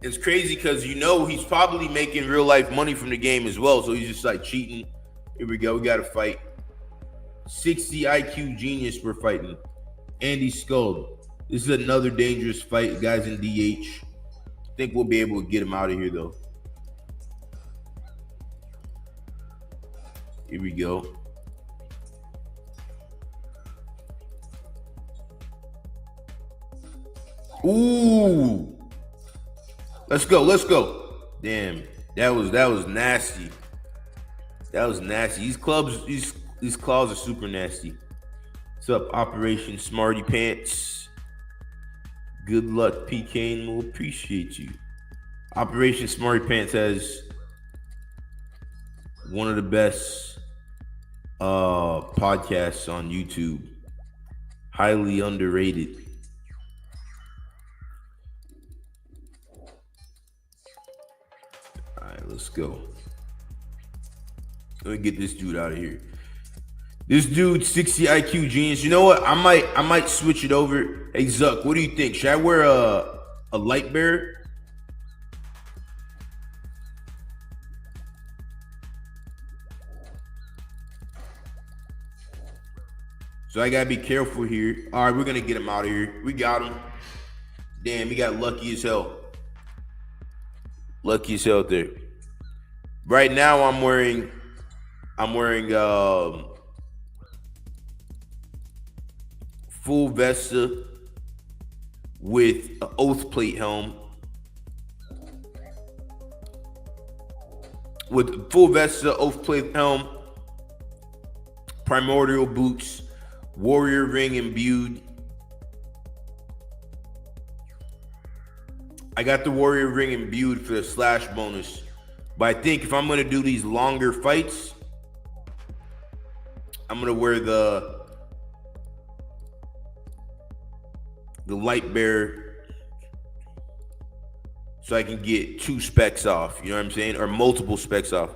It's crazy because, you know, he's probably making real life money from the game as well. So he's just like cheating. Here we go. We got to fight. 60 IQ genius we're fighting. Andy Skull. This is another dangerous fight. Guys in DH. I think we'll be able to get him out of here, though. Here we go. Ooh. Let's go. Damn. That was nasty. That was nasty. These claws are super nasty. What's up, Operation Smarty Pants? Good luck, PK, and we'll appreciate you. Operation Smarty Pants has one of the best podcasts on YouTube. Highly underrated. All right, let's go. Let me get this dude out of here. This dude, 60 IQ genius. You know what? I might switch it over. Hey Zuck, what do you think? Should I wear a light bearer? So I gotta be careful here. All right, we're gonna get him out of here. We got him. Damn, he got lucky as hell. Lucky as hell there. Right now, I'm wearing full Vesta with an oath plate helm. With full Vesta, oath plate helm, primordial boots, warrior ring imbued. I got the warrior ring imbued for the slash bonus. But I think if I'm going to do these longer fights, I'm going to wear the light bearer so I can get 2 specs off, you know what I'm saying? Or multiple specs off.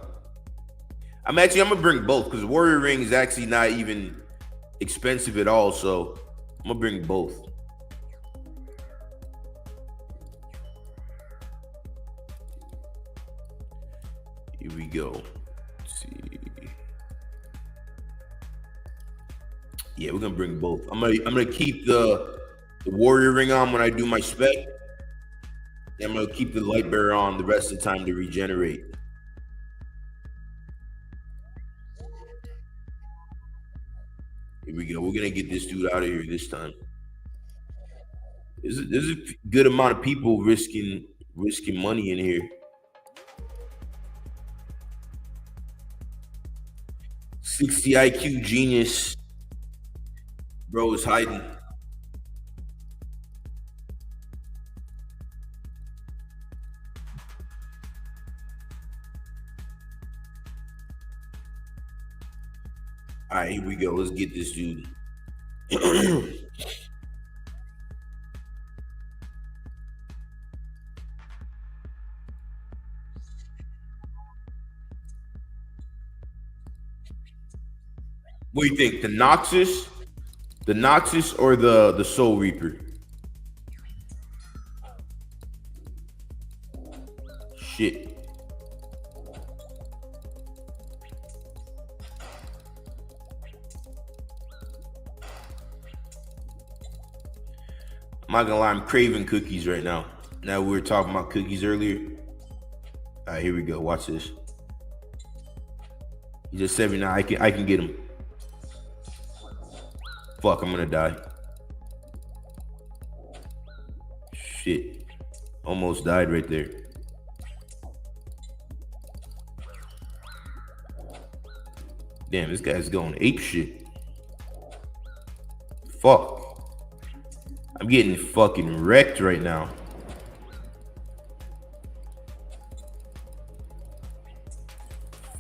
I'm going to bring both because warrior ring is actually not even expensive at all, so I'm gonna bring both. Here we go. Let's see. Yeah, we're gonna bring both. I'm gonna keep the warrior ring on when I do my spec. And I'm gonna keep the light bearer on the rest of the time to regenerate. Here we go. We're gonna get this dude out of here this time. There's a good amount of people risking money in here. 60 IQ genius. Bro is hiding. All right, here we go. Let's get this dude. What do you think? The Noxus or the Soul Reaper? Shit. I'm not gonna lie, I'm craving cookies right now. Now we were talking about cookies earlier. All right, here we go. Watch this. He's at 79. I can get him. Fuck, I'm gonna die. Shit. Almost died right there. Damn, this guy's going ape shit. Fuck. I'm getting fucking wrecked right now.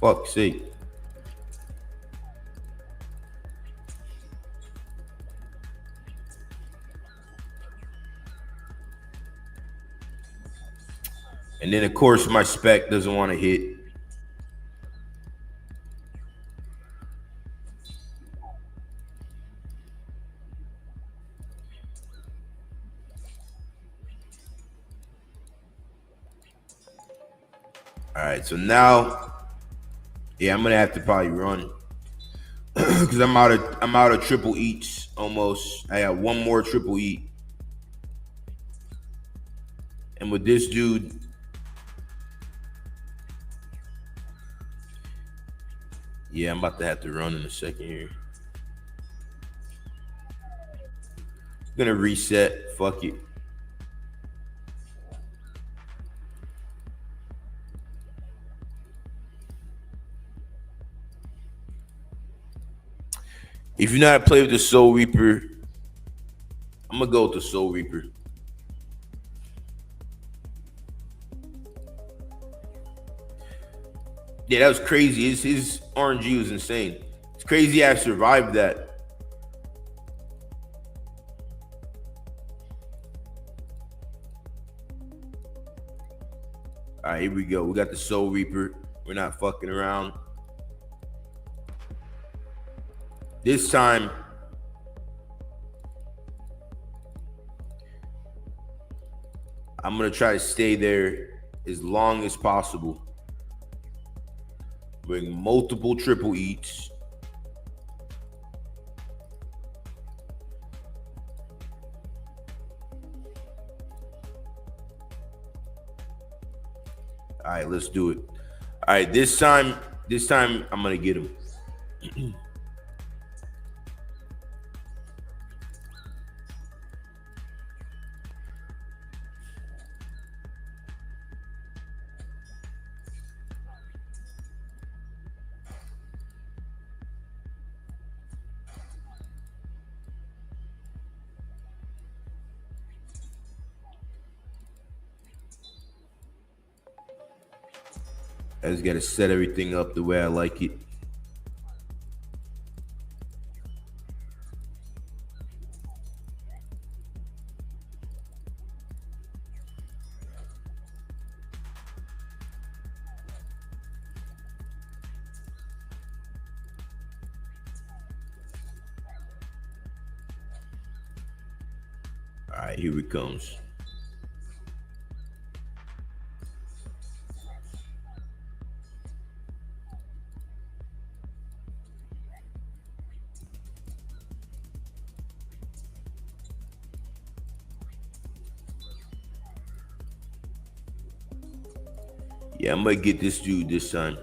Fuck's sake. And then of course my spec doesn't want to hit. All right, so now, yeah, I'm gonna have to probably run because I'm out of triple eats almost. I have one more triple eat, and with this dude, yeah, I'm about to have to run in a second here. I'm gonna reset. Fuck it. If you're not play with the Soul Reaper, I'm gonna go with the Soul Reaper. Yeah, that was crazy. His RNG was insane. It's crazy I survived that. All right, here we go. We got the Soul Reaper. We're not fucking around. This time, I'm gonna try to stay there as long as possible. Bring multiple triple eats. All right, let's do it. All right, this time I'm gonna get him. I just gotta set everything up the way I like it. All right, here it comes. Yeah, I'm gonna get this dude this time.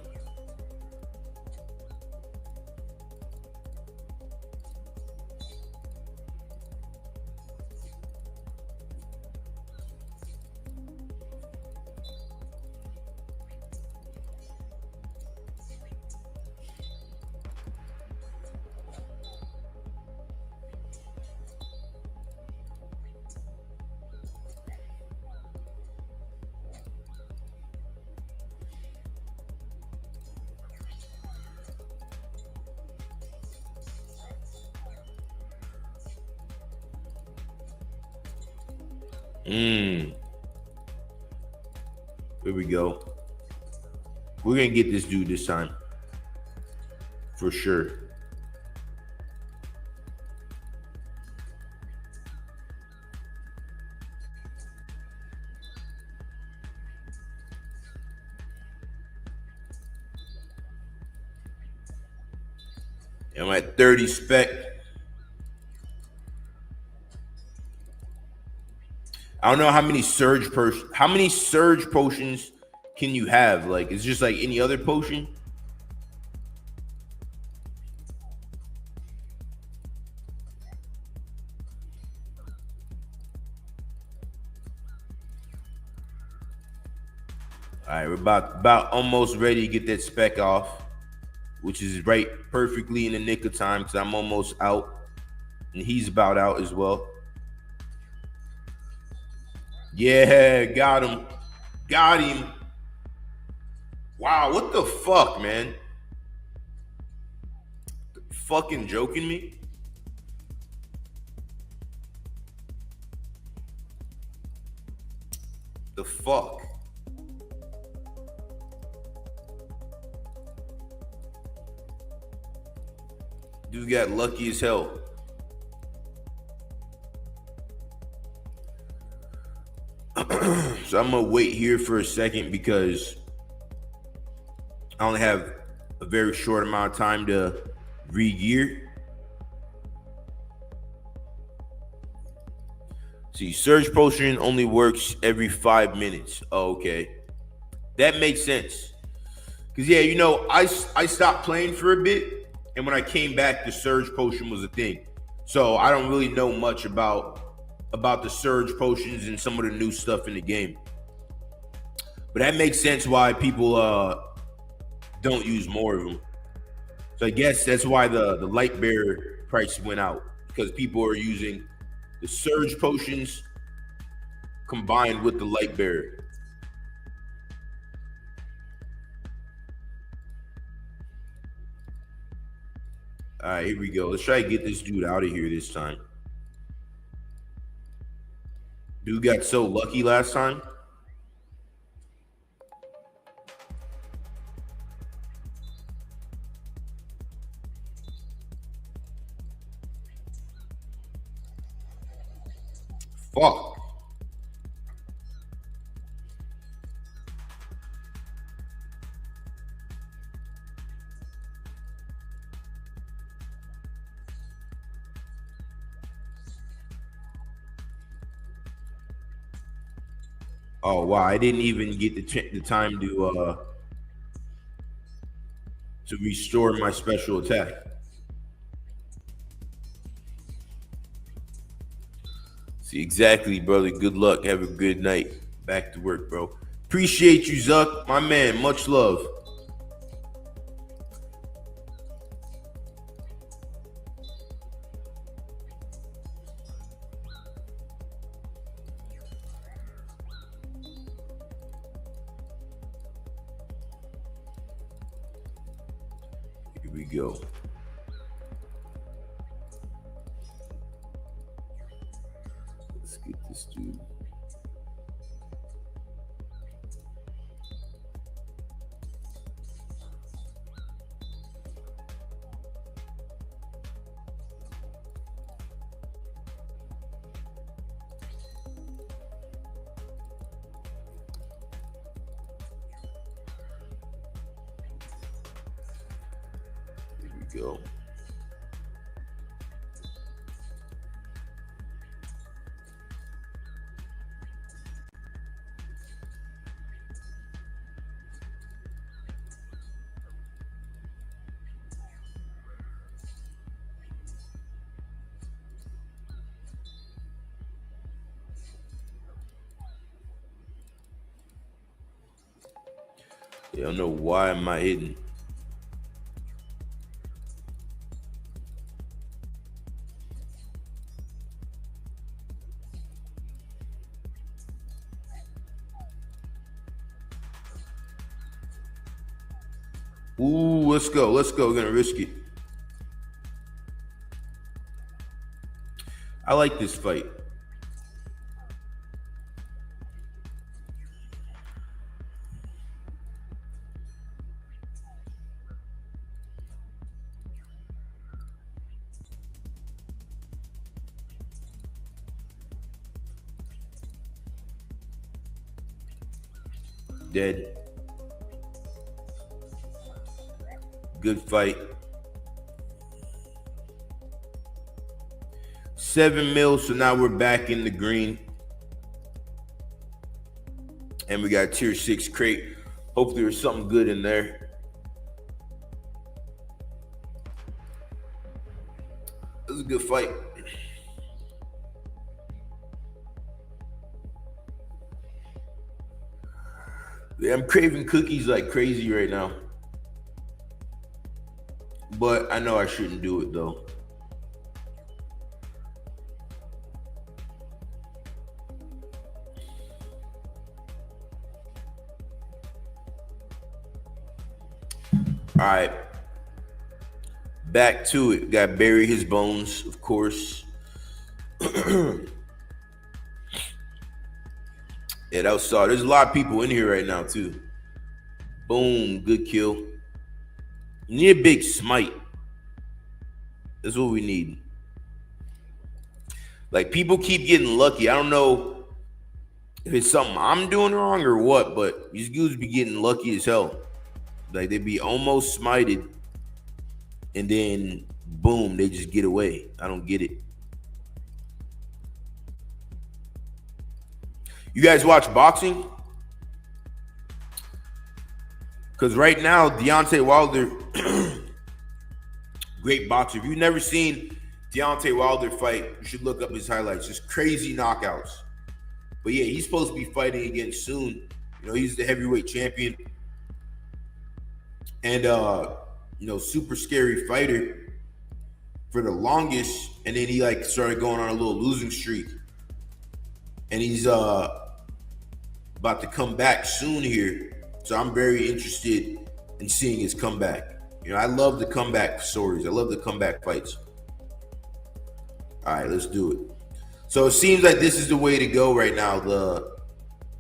Here we go. We're gonna get this dude this time. For sure. I'm at 30 spec. I don't know how many surge potions can you have? Like, it's just like any other potion. All right, we're about almost ready to get that spec off, which is right perfectly in the nick of time because I'm almost out and he's about out as well. Yeah, got him. Got him. Wow, what the fuck, man? Fucking joking me? The fuck? Dude got lucky as hell. So I'm gonna wait here for a second because I only have a very short amount of time to re-gear. See, surge potion only works every 5 minutes. Oh, okay, that makes sense. Cause yeah, you know, I stopped playing for a bit, and when I came back, the surge potion was a thing. So I don't really know much about the surge potions and some of the new stuff in the game. But that makes sense why people don't use more of them. So I guess that's why the light bearer price went out, because people are using the surge potions combined with the light bearer. All right, here we go. Let's try to get this dude out of here this time. Dude got so lucky last time. Fuck. Oh wow, I didn't even get the time to restore my special attack. See, exactly, brother. Good luck. Have a good night. Back to work, bro. Appreciate you, Zuck. My man, much love. Here we go. Let's get this dude. go. I don't know why am I hitting. Ooh, let's go. Let's go. We're gonna risk it. I like this fight. Dead. Good fight. 7 mil, so now we're back in the green. And we got tier 6 crate. Hopefully there's something good in there. It was a good fight. Yeah, I'm craving cookies like crazy right now. But I know I shouldn't do it though. All right. Back to it. Got to bury his bones, of course. Yeah, that was solid. There's a lot of people in here right now, too. Boom. Good kill. You need a big smite. That's what we need. Like, people keep getting lucky. I don't know if it's something I'm doing wrong or what, but these dudes be getting lucky as hell. Like, they be almost smited, and then, boom, they just get away. I don't get it. You guys watch boxing? Because right now, Deontay Wilder, great boxer. If you've never seen Deontay Wilder fight, you should look up his highlights. Just crazy knockouts. But yeah, he's supposed to be fighting again soon. You know, he's the heavyweight champion. And, super scary fighter for the longest. And then he, started going on a little losing streak. And he's about to come back soon here. So I'm very interested in seeing his comeback. You know, I love the comeback stories. I love the comeback fights. All right, let's do it. So it seems like this is the way to go right now. The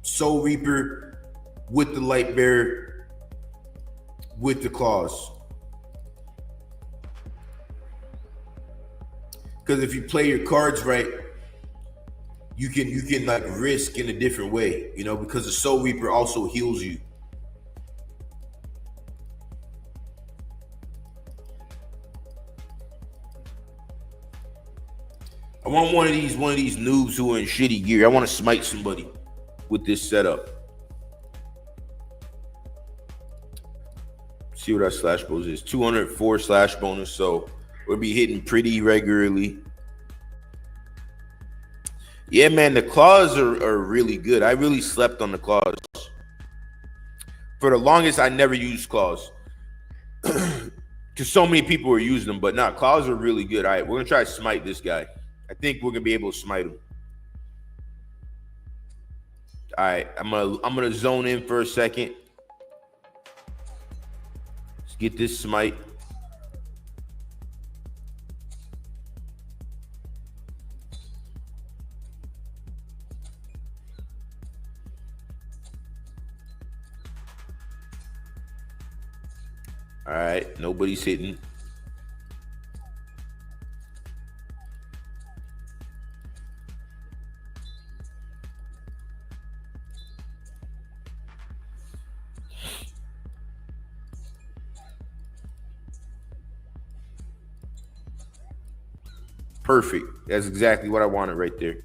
Soul Reaper with the Light Bearer with the claws. Because if you play your cards right, you can risk in a different way, because the Soul Reaper also heals you. I want one of these noobs who are in shitty gear. I want to smite somebody with this setup. See what our slash bonus is. 204 slash bonus, so we'll be hitting pretty regularly. Yeah, man, the claws are really good. I really slept on the claws. For the longest, I never used claws. Because so many people were using them, but claws are really good. All right, we're going to try to smite this guy. I think we're going to be able to smite him. All right, I'm gonna zone in for a second. Let's get this smite. All right, nobody's hitting. Perfect. That's exactly what I wanted right there.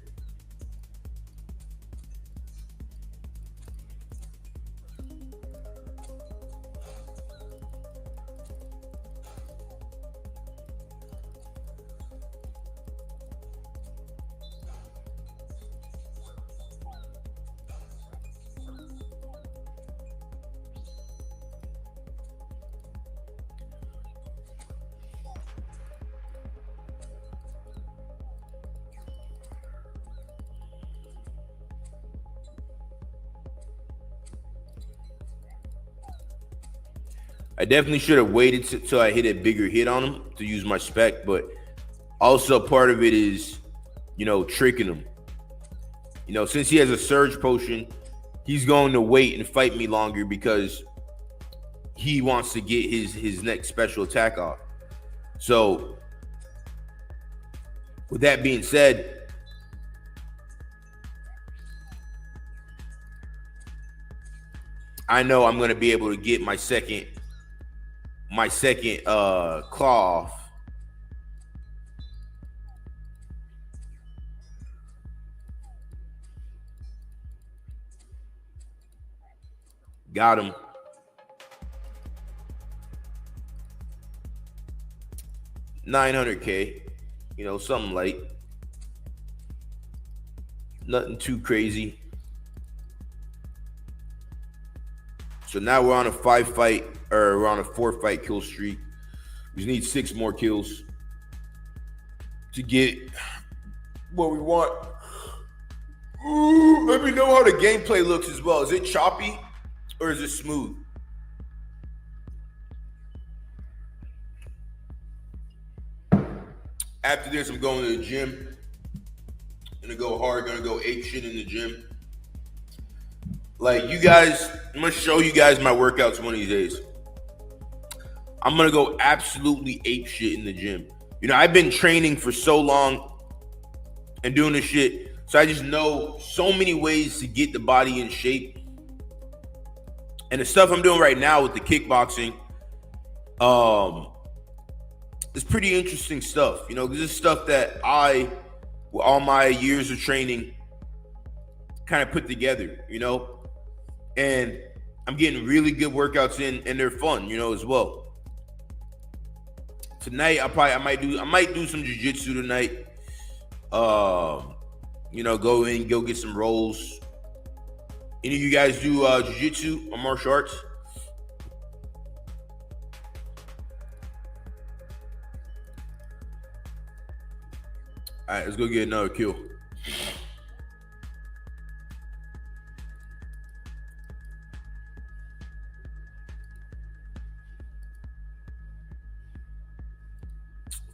I definitely should have waited till I hit a bigger hit on him to use my spec, but also part of it is, tricking him. Since he has a surge potion, he's going to wait and fight me longer because he wants to get his next special attack off. So, with that being said, I know I'm going to be able to get my second claw off. Got him. $900K, something light. Nothing too crazy. So now we're on a 4-fight kill streak. We just need 6 more kills to get what we want. Ooh, let me know how the gameplay looks as well. Is it choppy or is it smooth? After this, I'm going to the gym. Gonna go hard, gonna go ape shit in the gym. Like, you guys, I'm gonna show you guys my workouts one of these days. I'm gonna go absolutely ape shit in the gym. I've been training for so long and doing this shit, so I just know so many ways to get the body in shape. And the stuff I'm doing right now with the kickboxing, it's pretty interesting stuff. This is stuff that I, with all my years of training, kind of put together, and I'm getting really good workouts in, and they're fun, as well. Tonight, I might do some jiu-jitsu tonight. Go get some rolls. Any of you guys do jiu-jitsu or martial arts? All right, let's go get another kill.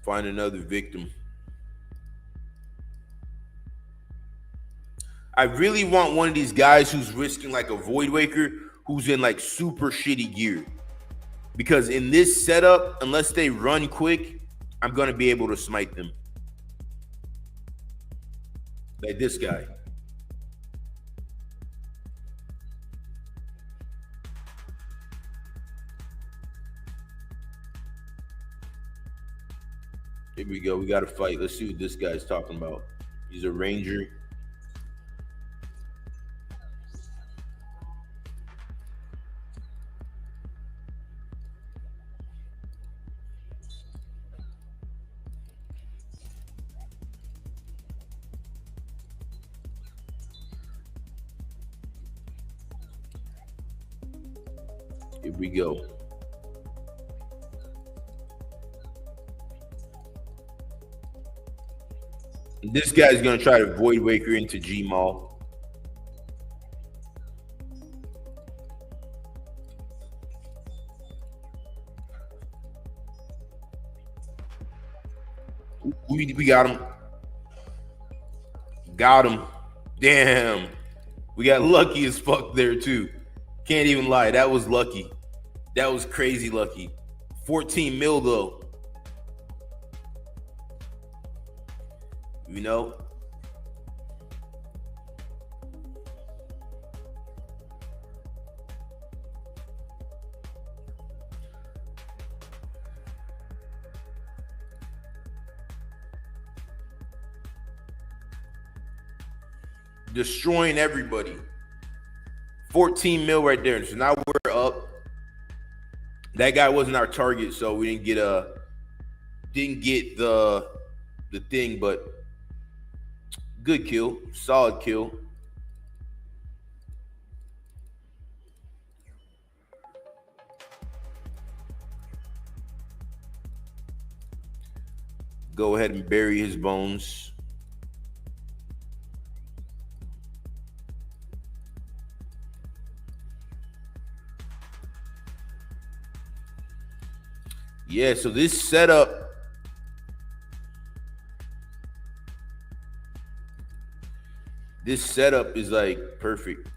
Find another victim. I really want one of these guys who's risking like a Void Waker, who's in like super shitty gear. Because in this setup, unless they run quick, I'm going to be able to smite them. Like this guy. Here we go. We got to fight. Let's see what this guy's talking about. He's a ranger. Here we go. This guy's going to try to Void Waker into G-Maul. We got him. Got him. Damn. We got lucky as fuck there too. Can't even lie. That was lucky. That was crazy lucky. 14 mil though. destroying everybody. 14 mil right there. So now we're up. That guy wasn't our target, so we didn't get the thing, but good kill, solid kill. Go ahead and bury his bones. Yeah, so this setup is like perfect.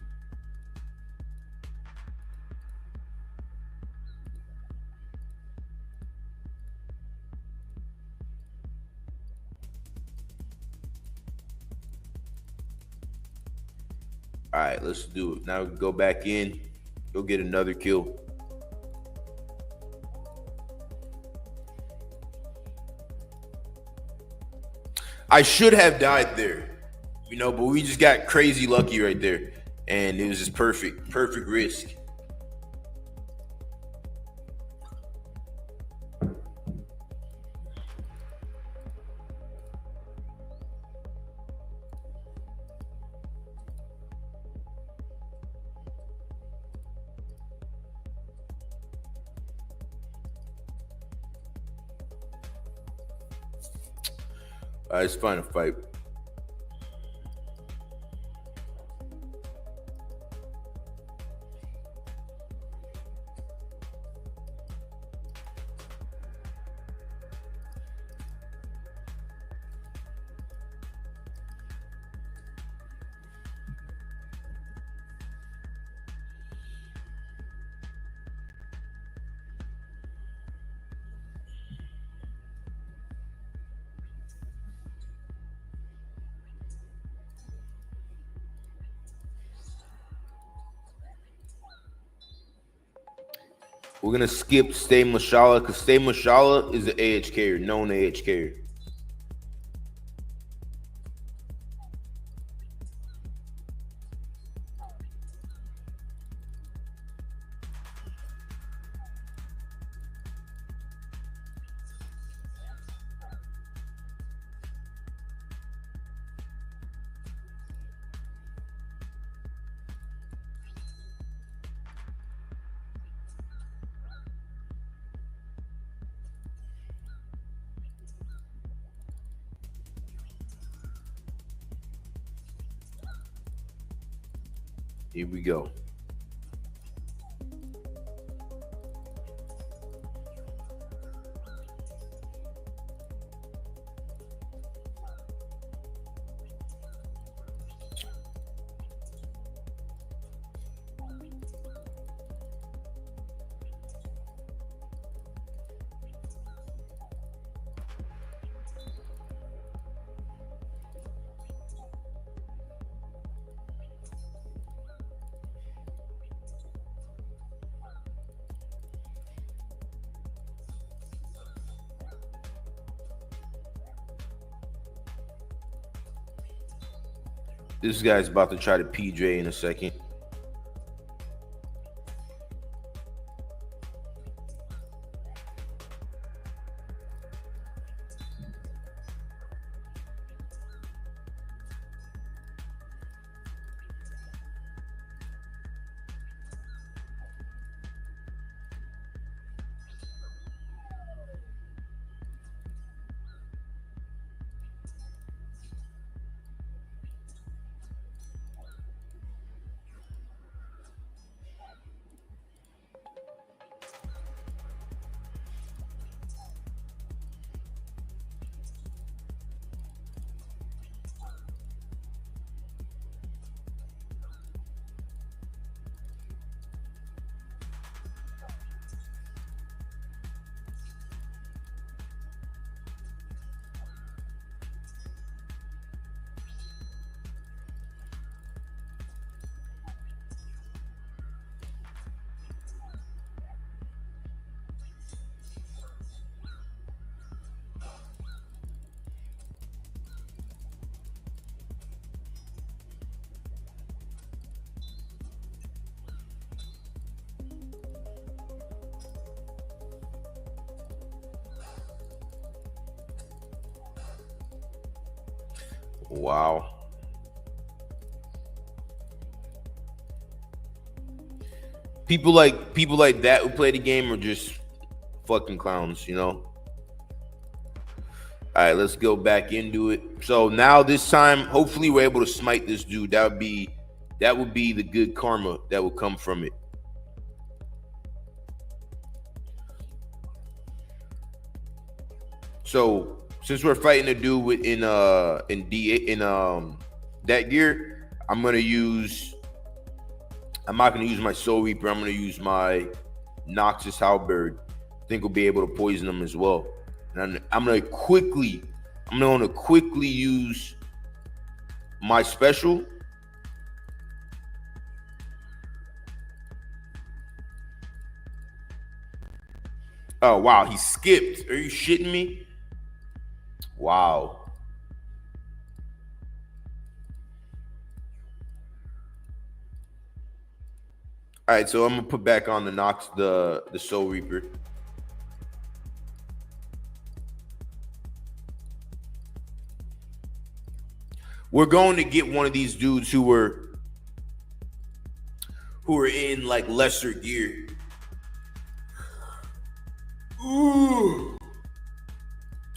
All right, let's do it. Now go back in, go get another kill. I should have died there, but we just got crazy lucky right there. And it was just perfect risk. All right, let's find a fight. We're gonna skip Stay Mashallah because Stay Mashallah is an AHK, known AHK. Here we go. This guy's about to try to PJ in a second. Wow. People like that who play the game are just fucking clowns, you know. All right, let's go back into it. So now this time, hopefully, we're able to smite this dude. That would be the good karma that would come from it. So since we're fighting a dude in that gear, I'm not gonna use my Soul Reaper. I'm gonna use my Noxus Halberd. I think we'll be able to poison them as well. And I'm gonna quickly use my special. Oh wow, he skipped. Are you shitting me? Wow. All right, so I'm gonna put back on the Soul Reaper. We're going to get one of these dudes who were in like lesser gear. Ooh.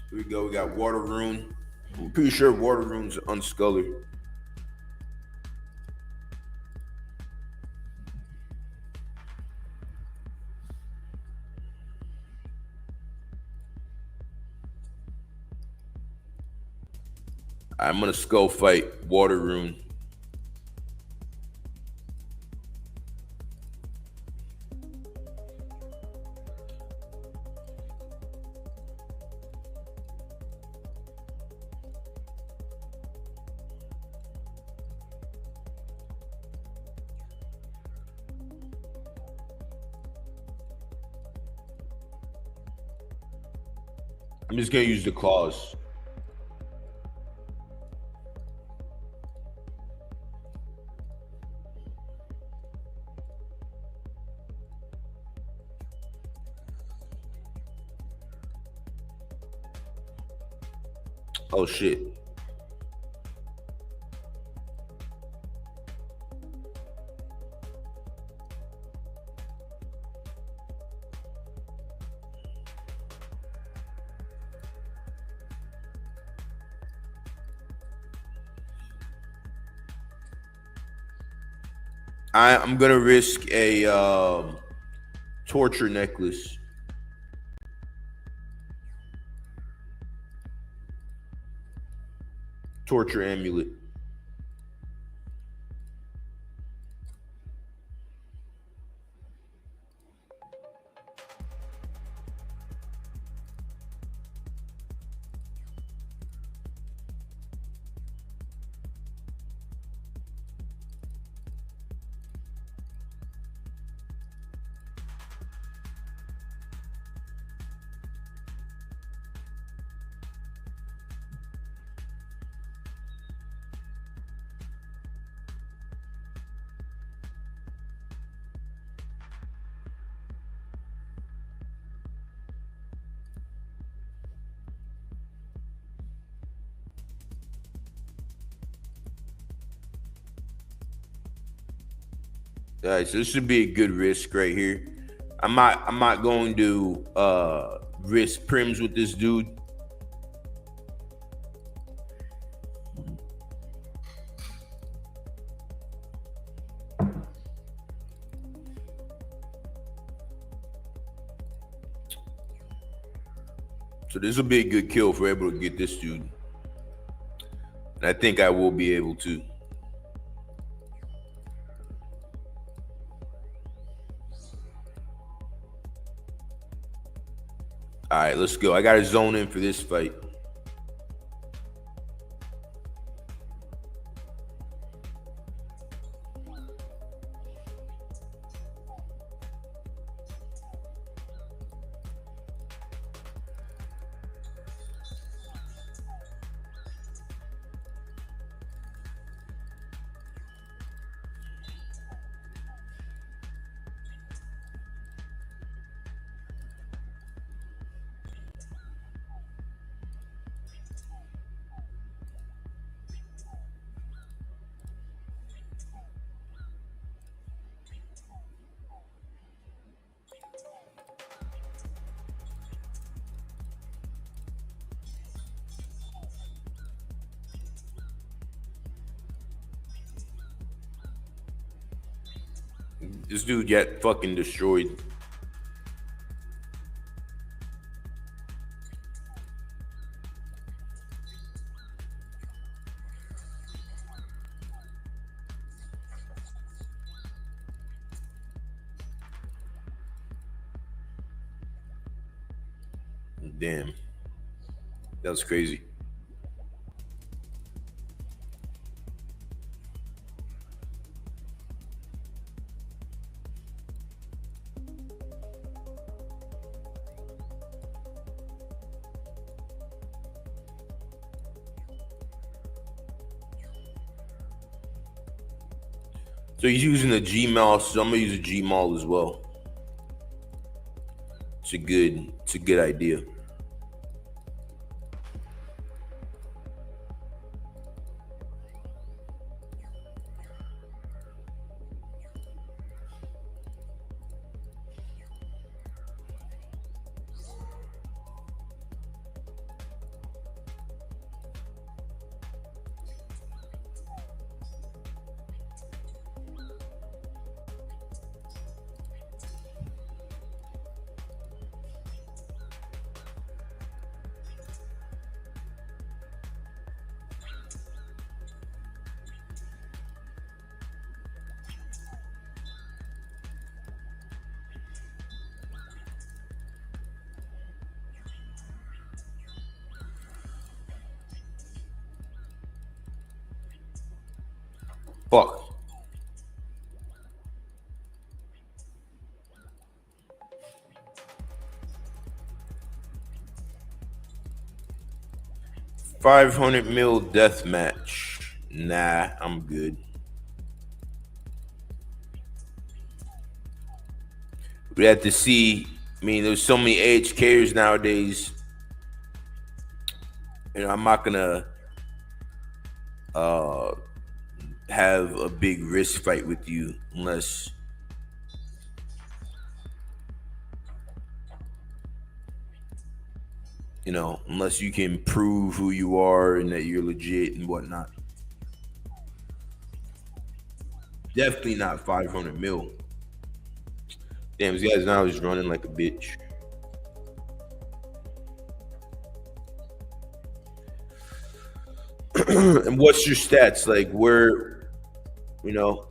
Here we go. We got Water Rune. I'm pretty sure Water Rune's unscolored. I'm gonna skull fight Water Rune. I'm just gonna use the claws. Oh shit. I'm gonna risk a torture necklace. Torture amulet. All right, so this should be a good risk right here. I'm not going to risk prims with this dude. So this will be a good kill if we're able to get this dude. And I think I will be able to. All right, let's go. I got to zone in for this fight. This dude got fucking destroyed. Damn. That was crazy. So he's using a Gmail, so I'm gonna use a Gmail as well. It's a good idea. Fuck. $500 mil death match. Nah, I'm good. We have to see. I mean, there's so many AHKers nowadays. You know, I'm not gonna have a big risk fight with you unless unless you can prove who you are and that you're legit and whatnot. Definitely not 500 mil. Damn, this guy's now just running like a bitch. And what's your stats? Like, where, you know?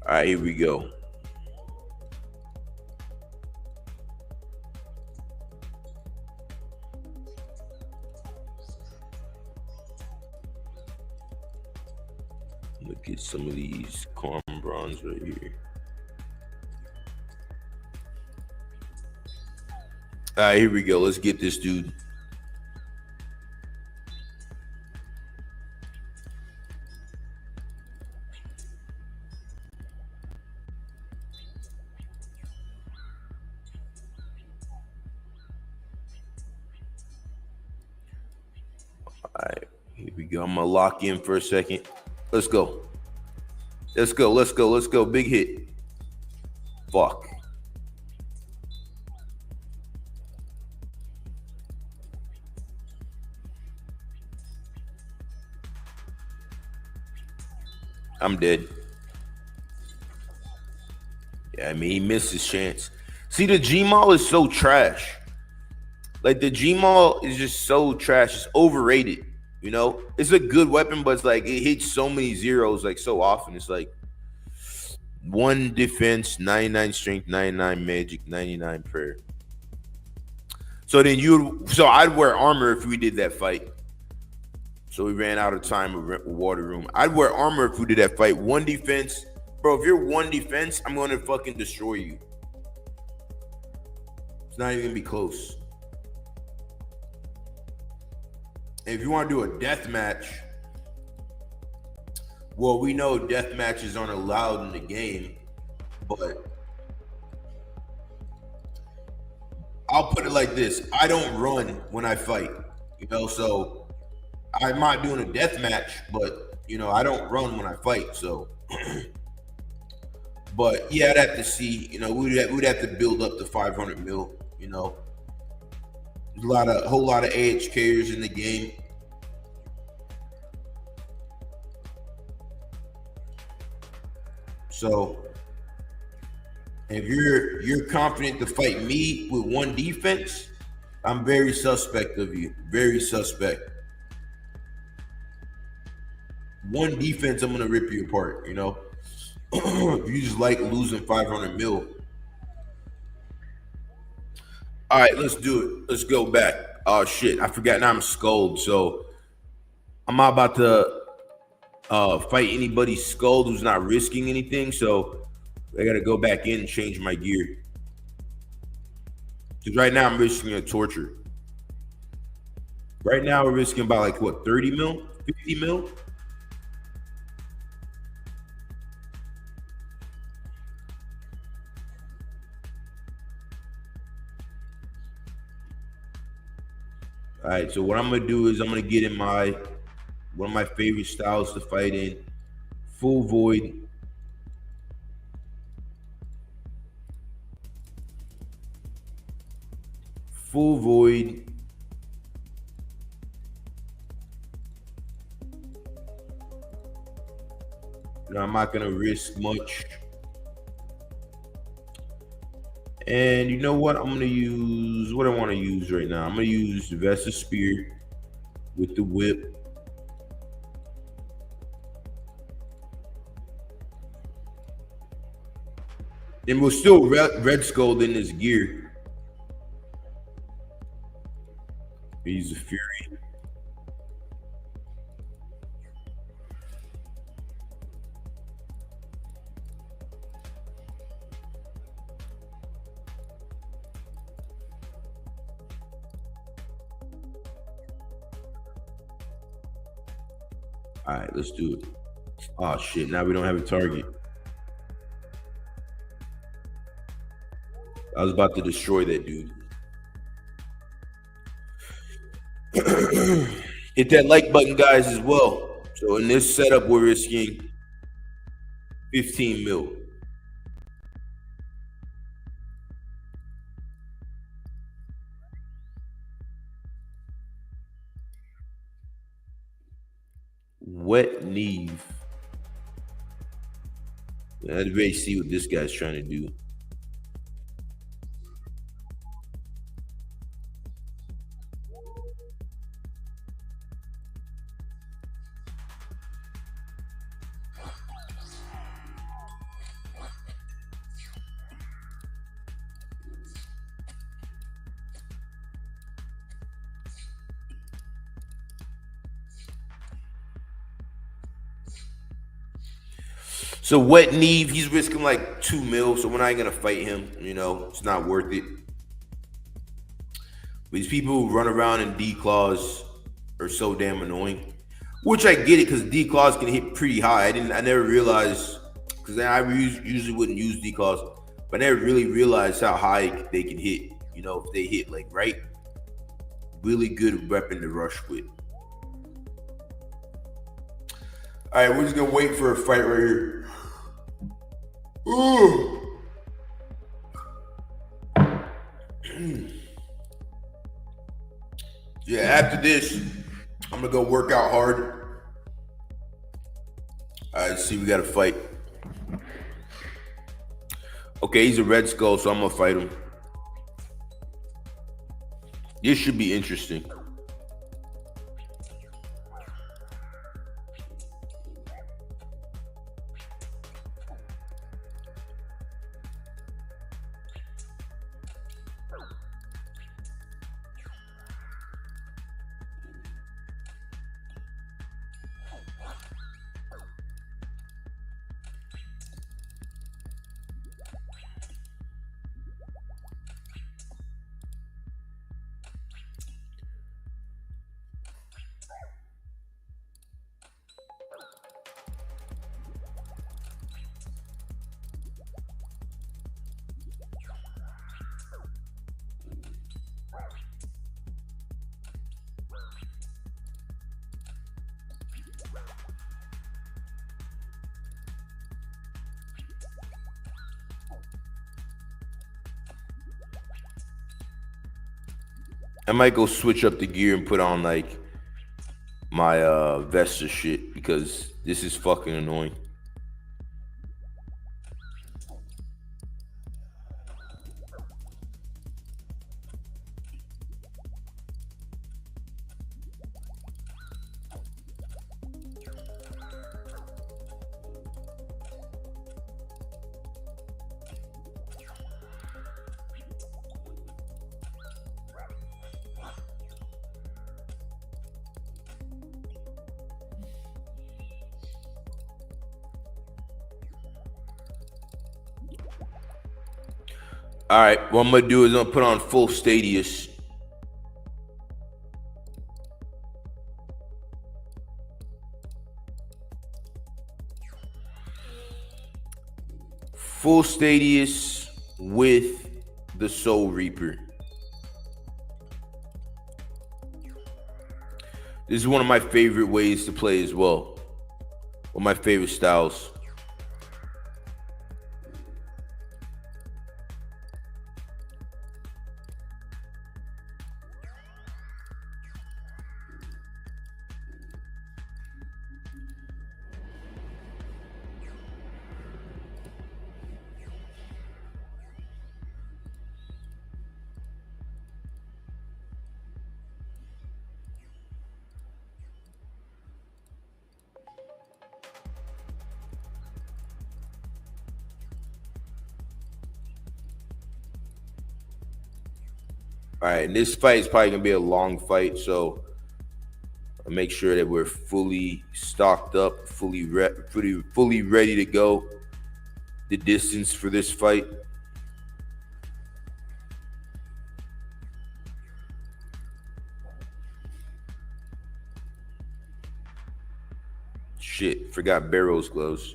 All right, here we go. Look at some of these Calm Bronze right here. All right, here we go. Let's get this dude. All right, here we go. I'm gonna lock in for a second. Let's go. Let's go. Let's go. Let's go. Big hit. Fuck. I'm dead. Yeah, I mean, he missed his chance. See, the Gmaul is so trash. Like, the Gmaul is just so trash. It's overrated. You know, it's a good weapon, but it's like it hits so many zeros like so often. It's like 1 defense, 99 strength, 99 magic, 99 prayer. So I'd wear armor if we did that fight. So we ran out of time with water room. I'd wear armor if we did that fight. 1 defense, bro. If you're 1 defense, I'm gonna fucking destroy you. It's not even gonna be close. If you want to do a death match, well, we know death matches aren't allowed in the game, but I'll put it like this. I don't run when I fight. So I'm not doing a death match, but I don't run when I fight. So, but yeah, I'd have to see. We'd have to build up to 500 mil. A whole lot of AHKers in the game. So if you're confident to fight me with one defense, I'm very suspect of you. Very suspect. One defense, I'm gonna rip you apart. If you just like losing 500 mil. All right, let's do it. Let's go back. Oh shit, I forgot. Now I'm skulled. So I'm not about to fight anybody skulled who's not risking anything. So I gotta go back in and change my gear. Because right now I'm risking a torture. Right now we're risking about like what, 30 mil, 50 mil. All right, so what I'm gonna do is I'm gonna get in one of my favorite styles to fight in, full void. Full void. I'm not gonna risk much. And you know what? I'm gonna use what I want to use right now. I'm gonna use the Vesta Spear with the whip. And we're still red skulled in this gear. Use the Fury. All right, let's do it. Oh shit! Now we don't have a target. I was about to destroy that dude. Hit that like button, guys, as well. So in this setup, we're risking 15 mil. Wet Neve. I'd really see what this guy's trying to do. So Wet Neve, he's risking like 2 mil, so we're not gonna fight him. It's not worth it. These people who run around in D-claws are so damn annoying. Which I get it, because D-claws can hit pretty high. I never realized, because I usually wouldn't use D-claws, but I never really realized how high they can hit. If they hit like right, really good weapon to rush with. All right, we're just gonna wait for a fight right here. Ooh. Yeah, after this, I'm gonna go work out hard. All right, see, we got to fight. Okay, he's a red skull, so I'm gonna fight him. This should be interesting. I might go switch up the gear and put on like my Vesta shit because this is fucking annoying. All right, what I'm gonna do is I'm gonna put on full Stadius. Full Stadius with the Soul Reaper. This is one of my favorite ways to play as well. One of my favorite styles. All right, and this fight is probably gonna be a long fight, so I'll make sure that we're fully stocked up, fully ready to go the distance for this fight. Shit, forgot Barrow's gloves.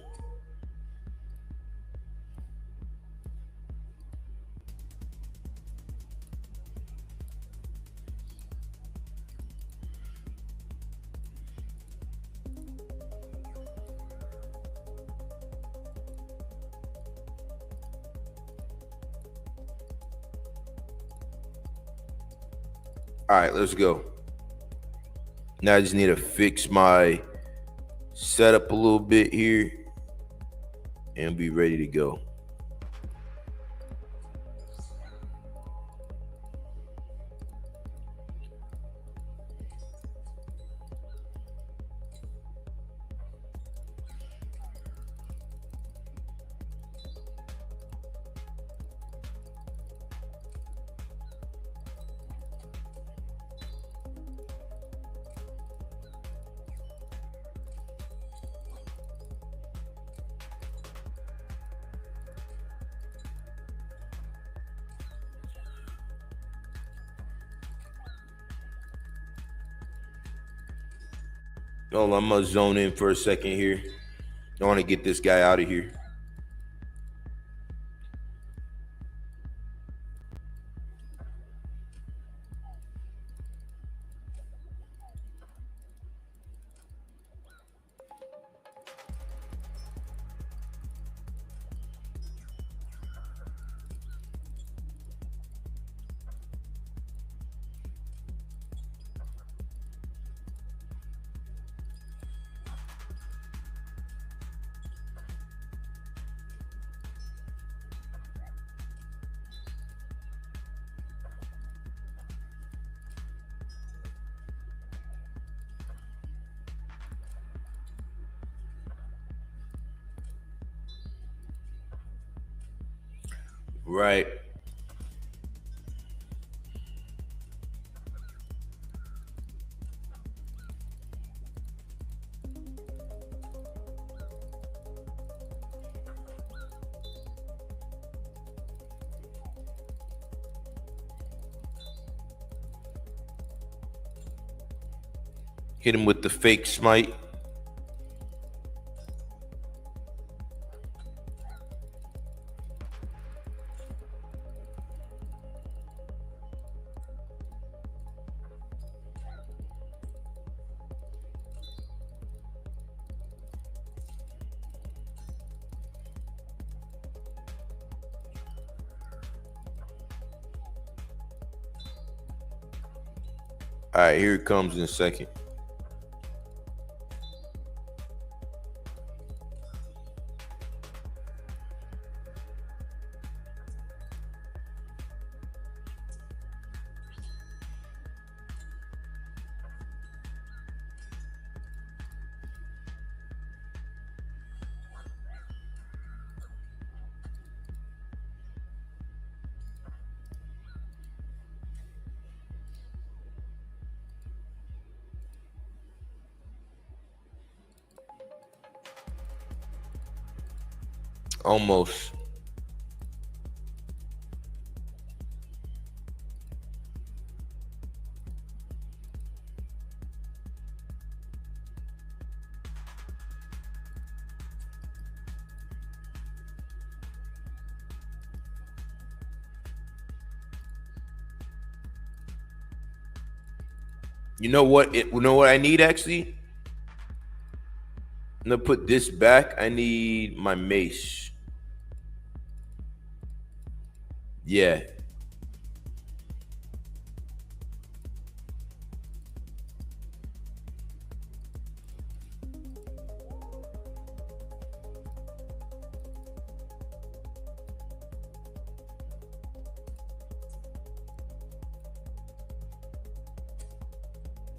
All right, let's go. Now I just need to fix my setup a little bit here and be ready to go. Hold on, I'm gonna zone in for a second here. I want to get this guy out of here. Right. Hit him with the fake smite. All right, here it comes in a second. Almost. You know what? You know what I need actually? I'm gonna put this back. I need my mace. Yeah.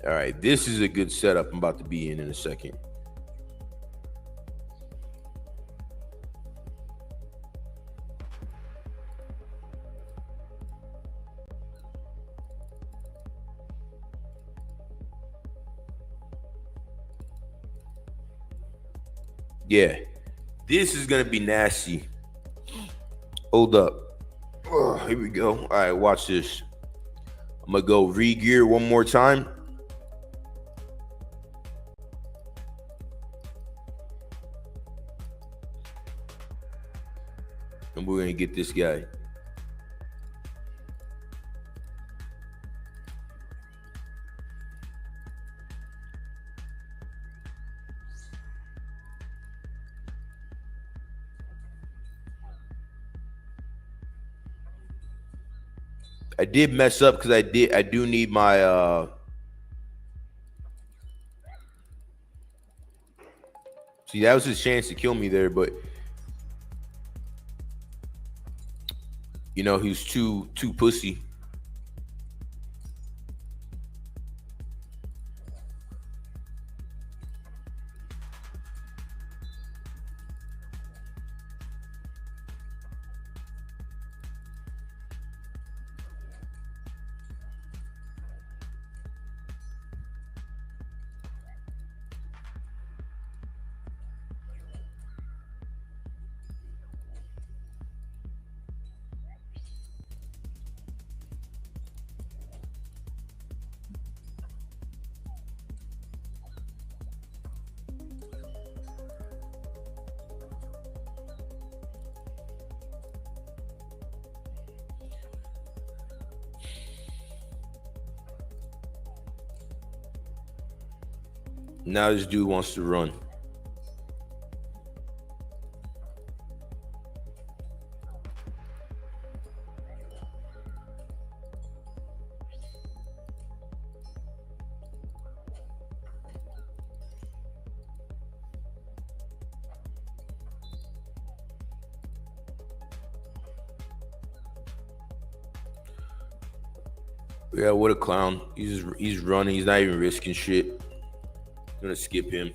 All right, this is a good setup I'm about to be in a second. Yeah, this is gonna be nasty. Hold up. Oh, here we go. All right, watch this. I'm gonna go re-gear one more time. And we're gonna get this guy. I did mess up because I do need my see, that was his chance to kill me there, but you know, he was too pussy. Now this dude wants to run. Yeah, what a clown. He's running. He's not even risking shit. I'm gonna skip him.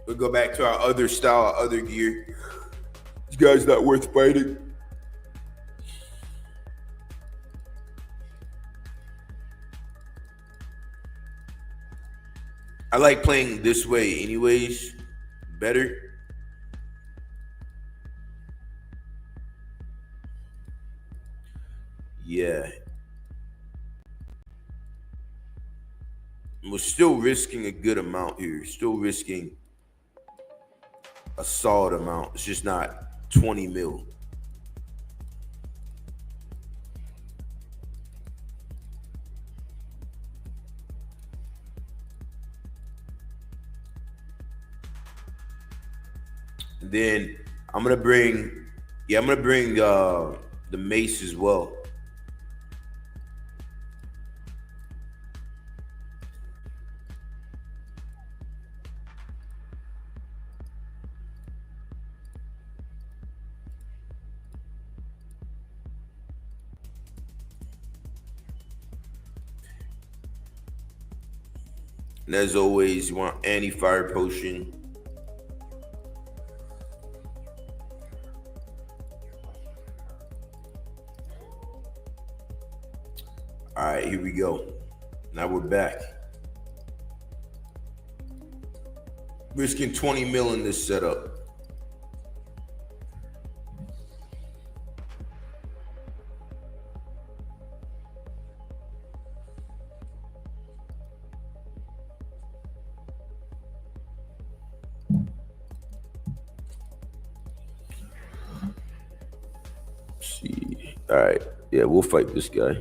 We'll go back to our other style, our other gear. This guy's not worth fighting. I like playing this way anyways. Better. Yeah. We're still risking a good amount here. Still risking a solid amount. It's just not 20 mil. Then I'm gonna bring the mace as well. And as always, you want anti-fire potion. All right, here we go. Now we're back. Risking 20 mil in this setup. Let's see. All right. Yeah, we'll fight this guy.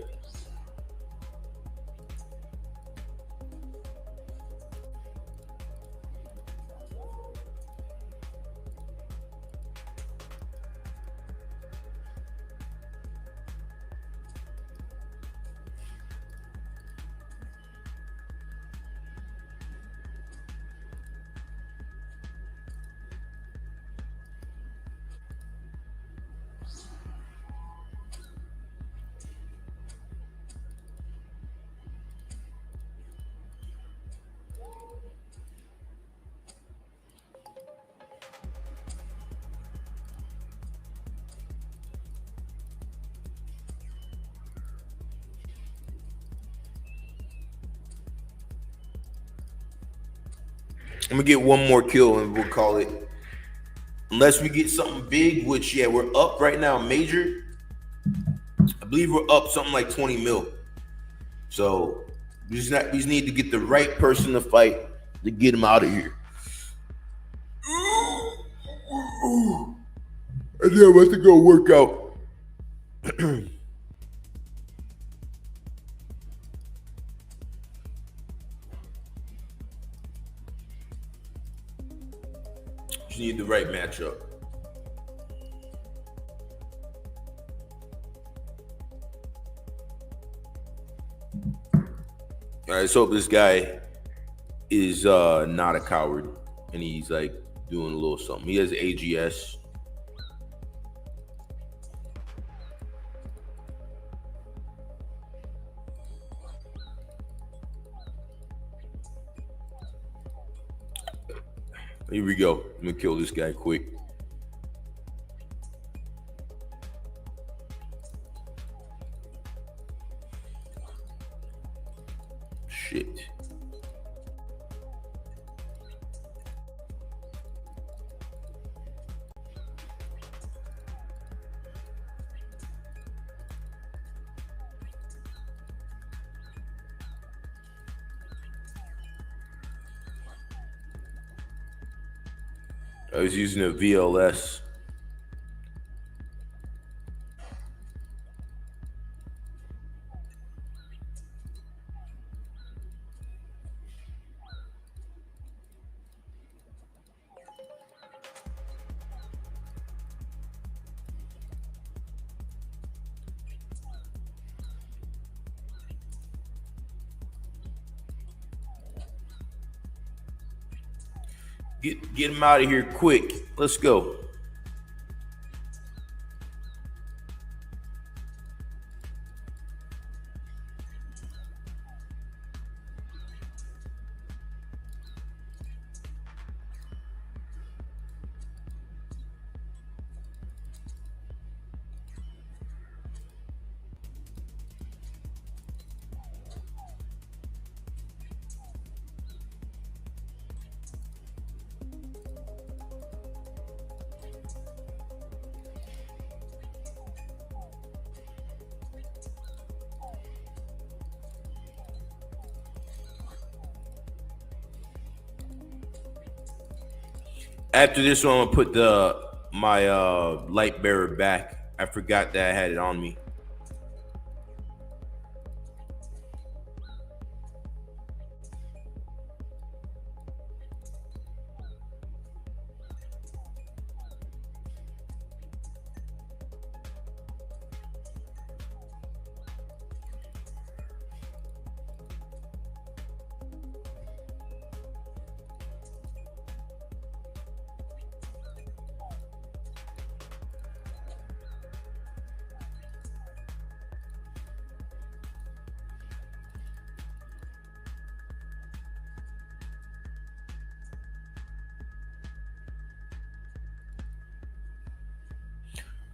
I'm gonna get one more kill and we'll call it. Unless we get something big, which yeah, we're up right now, major. I believe we're up something like 20 mil. So we just need to get the right person to fight to get him out of here. And then I'm about to go work out. Just need the right matchup. All right, let's hope this guy is not a coward and he's like doing a little something. He has AGS. Here we go. I'm gonna kill this guy quick. Shit. I was using a VLS. Get him out of here quick. Let's go. After this one, I'm gonna put my light bearer back. I forgot that I had it on me.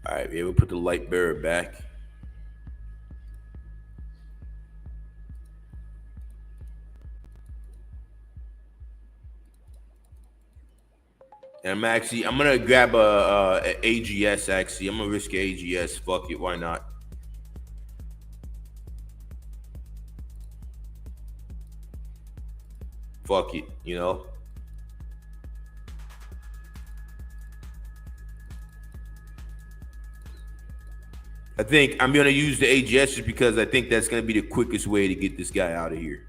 All right, yeah, we'll put the light bearer back. And I'm gonna grab a AGS. Actually, I'm gonna risk AGS. Fuck it, why not? Fuck it, you know. I think I'm gonna use the AGS just because I think that's gonna be the quickest way to get this guy out of here.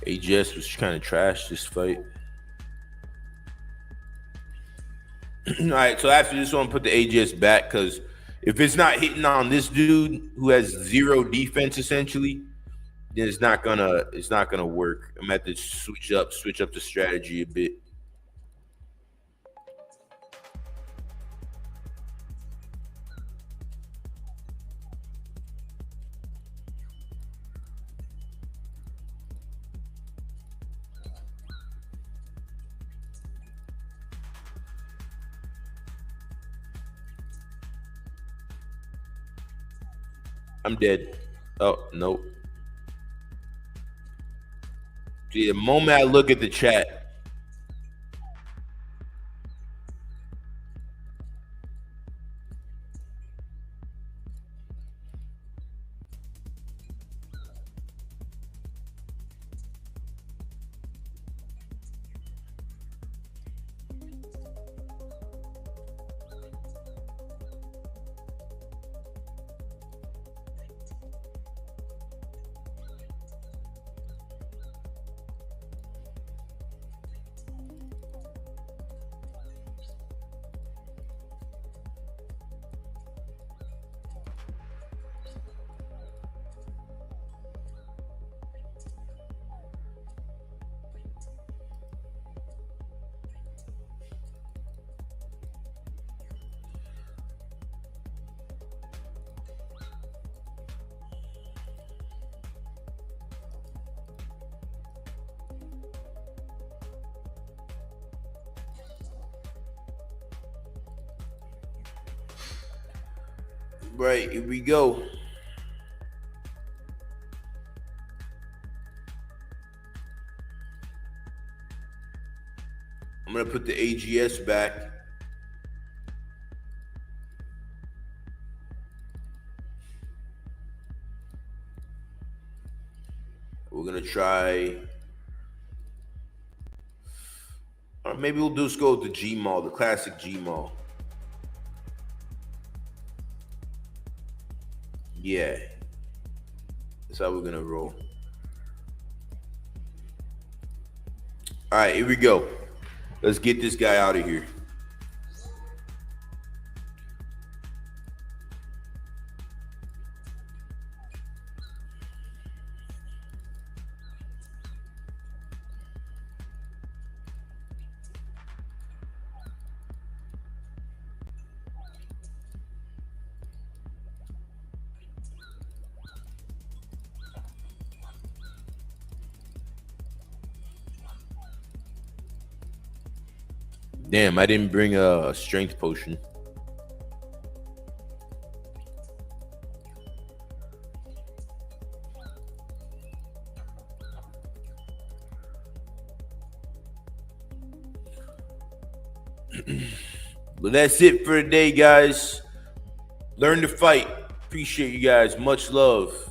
AGS was kind of trash this fight. All right, so after this one, put the AGS back because if it's not hitting on this dude who has zero defense essentially, then it's not gonna work. I'm gonna have to switch up the strategy a bit. I'm dead. Oh, nope. The moment I look at the chat, right, here we go. I'm gonna put the AGS back. We're gonna try, or maybe we'll just go with the G Mall, the classic G Mall. Yeah, that's how we're gonna roll. All right, here we go. Let's get this guy out of here. Damn, I didn't bring a strength potion. But that's it for today, guys. Learn to fight. Appreciate you guys. Much love.